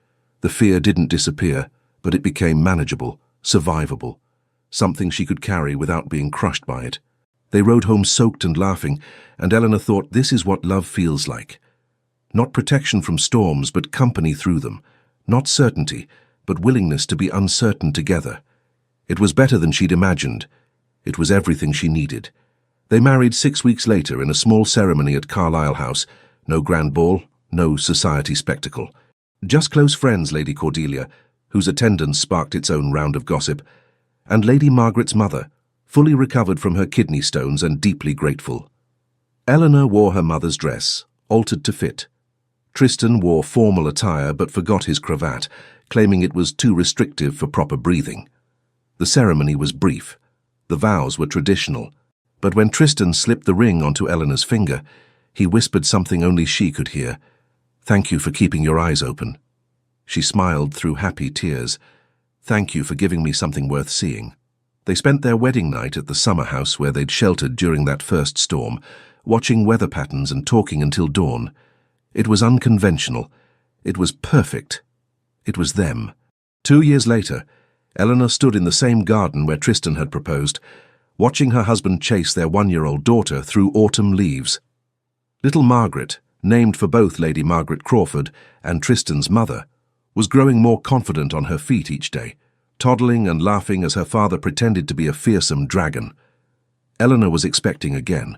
The fear didn't disappear, but it became manageable, survivable. Something she could carry without being crushed by it. They rode home soaked and laughing, and Eleanor thought this is what love feels like. Not protection from storms, but company through them. Not certainty, but willingness to be uncertain together. It was better than she'd imagined. It was everything she needed. They married 6 weeks later in a small ceremony at Carlisle House. No grand ball, no society spectacle. Just close friends, Lady Cordelia, whose attendance sparked its own round of gossip, and Lady Margaret's mother, fully recovered from her kidney stones and deeply grateful. Eleanor wore her mother's dress, altered to fit. Tristan wore formal attire but forgot his cravat, claiming it was too restrictive for proper breathing. The ceremony was brief. The vows were traditional. But when Tristan slipped the ring onto Eleanor's finger, he whispered something only she could hear. "Thank you for keeping your eyes open." She smiled through happy tears. "Thank you for giving me something worth seeing." They spent their wedding night at the summer house where they'd sheltered during that first storm, watching weather patterns and talking until dawn. It was unconventional. It was perfect. It was them. 2 years later, Eleanor stood in the same garden where Tristan had proposed, watching her husband chase their 1-year-old daughter through autumn leaves. Little Margaret, named for both Lady Margaret Crawford and Tristan's mother, was growing more confident on her feet each day, toddling and laughing as her father pretended to be a fearsome dragon. Eleanor was expecting again.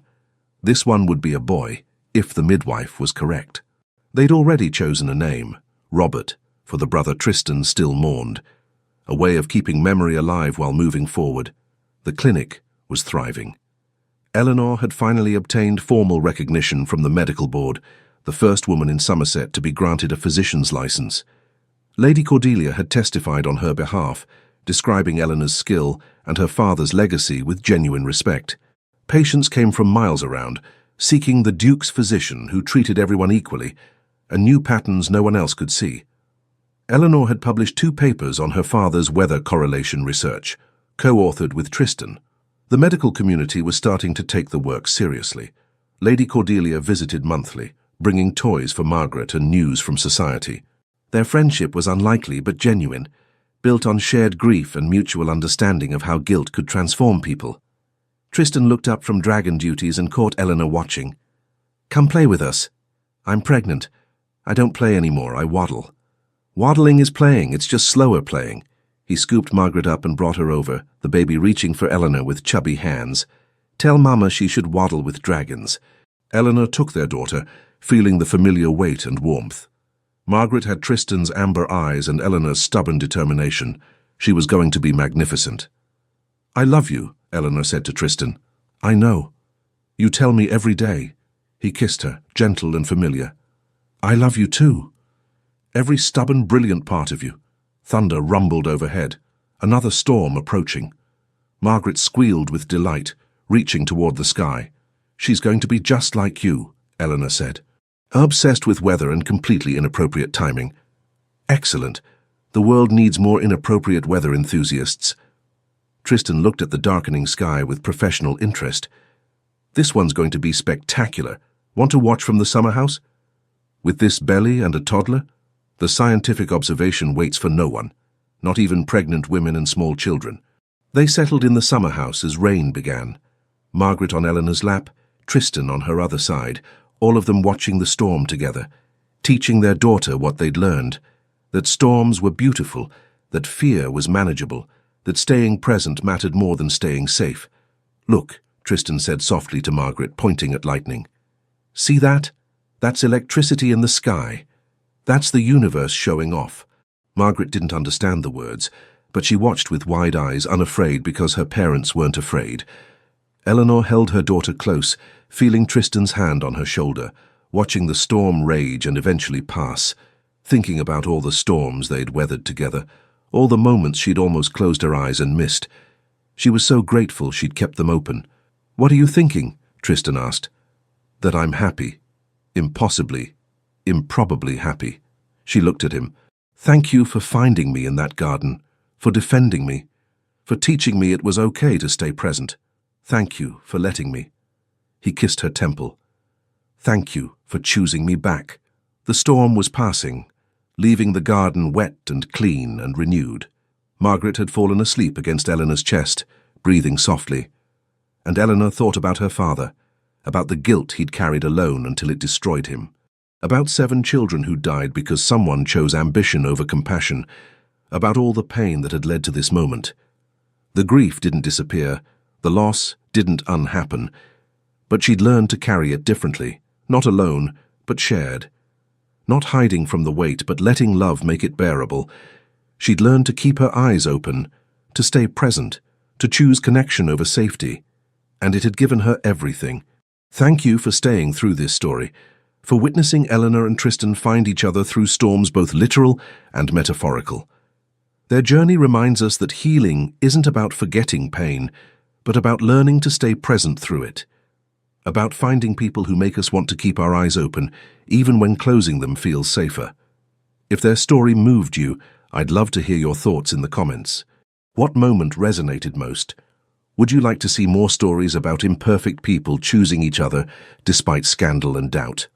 This one would be a boy, if the midwife was correct. They'd already chosen a name, Robert, for the brother Tristan still mourned. A way of keeping memory alive while moving forward. The clinic was thriving. Eleanor had finally obtained formal recognition from the medical board, the first woman in Somerset to be granted a physician's license. Lady Cordelia had testified on her behalf, describing Eleanor's skill and her father's legacy with genuine respect. Patients came from miles around, seeking the Duke's physician who treated everyone equally, and knew patterns no one else could see. Eleanor had published 2 papers on her father's weather correlation research, co-authored with Tristan. The medical community was starting to take the work seriously. Lady Cordelia visited monthly, bringing toys for Margaret and news from society. Their friendship was unlikely but genuine, built on shared grief and mutual understanding of how guilt could transform people. Tristan looked up from dragon duties and caught Eleanor watching. "Come play with us. I'm pregnant. I don't play anymore, I waddle." "Waddling is playing, it's just slower playing." He scooped Margaret up and brought her over, the baby reaching for Eleanor with chubby hands. "Tell Mama she should waddle with dragons." Eleanor took their daughter, feeling the familiar weight and warmth. Margaret had Tristan's amber eyes and Eleanor's stubborn determination. She was going to be magnificent. "I love you," Eleanor said to Tristan. "I know. You tell me every day." He kissed her, gentle and familiar. "I love you too. Every stubborn, brilliant part of you." Thunder rumbled overhead. Another storm approaching. Margaret squealed with delight, reaching toward the sky. "She's going to be just like you," Eleanor said. Obsessed with weather and completely inappropriate timing. "Excellent. The world needs more inappropriate weather enthusiasts." Tristan looked at the darkening sky with professional interest. "This one's going to be spectacular. Want to watch from the summer house?" With this belly and a toddler, the scientific observation waits for no one, not even pregnant women and small children. They settled in the summer house as rain began. Margaret on Eleanor's lap, Tristan on her other side, all of them watching the storm together, teaching their daughter what they'd learned, that storms were beautiful, that fear was manageable, that staying present mattered more than staying safe. "Look," Tristan said softly to Margaret, pointing at lightning. "See that? That's electricity in the sky. That's the universe showing off." Margaret didn't understand the words, but she watched with wide eyes, unafraid because her parents weren't afraid. Eleanor held her daughter close, feeling Tristan's hand on her shoulder, watching the storm rage and eventually pass, thinking about all the storms they'd weathered together, all the moments she'd almost closed her eyes and missed. She was so grateful she'd kept them open. "What are you thinking?" Tristan asked. "That I'm happy. Impossibly, improbably happy." She looked at him. "Thank you for finding me in that garden, for defending me, for teaching me it was okay to stay present. Thank you for letting me." He kissed her temple. "Thank you for choosing me back." The storm was passing, leaving the garden wet and clean and renewed. Margaret had fallen asleep against Eleanor's chest, breathing softly. And Eleanor thought about her father, about the guilt he'd carried alone until it destroyed him, about 7 children who died because someone chose ambition over compassion, about all the pain that had led to this moment. The grief didn't disappear, the loss didn't unhappen, but she'd learned to carry it differently, not alone, but shared. Not hiding from the weight, but letting love make it bearable. She'd learned to keep her eyes open, to stay present, to choose connection over safety. And it had given her everything. Thank you for staying through this story, for witnessing Eleanor and Tristan find each other through storms both literal and metaphorical. Their journey reminds us that healing isn't about forgetting pain, but about learning to stay present through it. About finding people who make us want to keep our eyes open, even when closing them feels safer. If their story moved you, I'd love to hear your thoughts in the comments. What moment resonated most? Would you like to see more stories about imperfect people choosing each other despite scandal and doubt?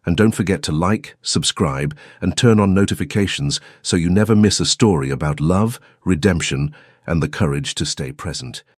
And don't forget to like, subscribe, and turn on notifications so you never miss a story about love, redemption, and the courage to stay present.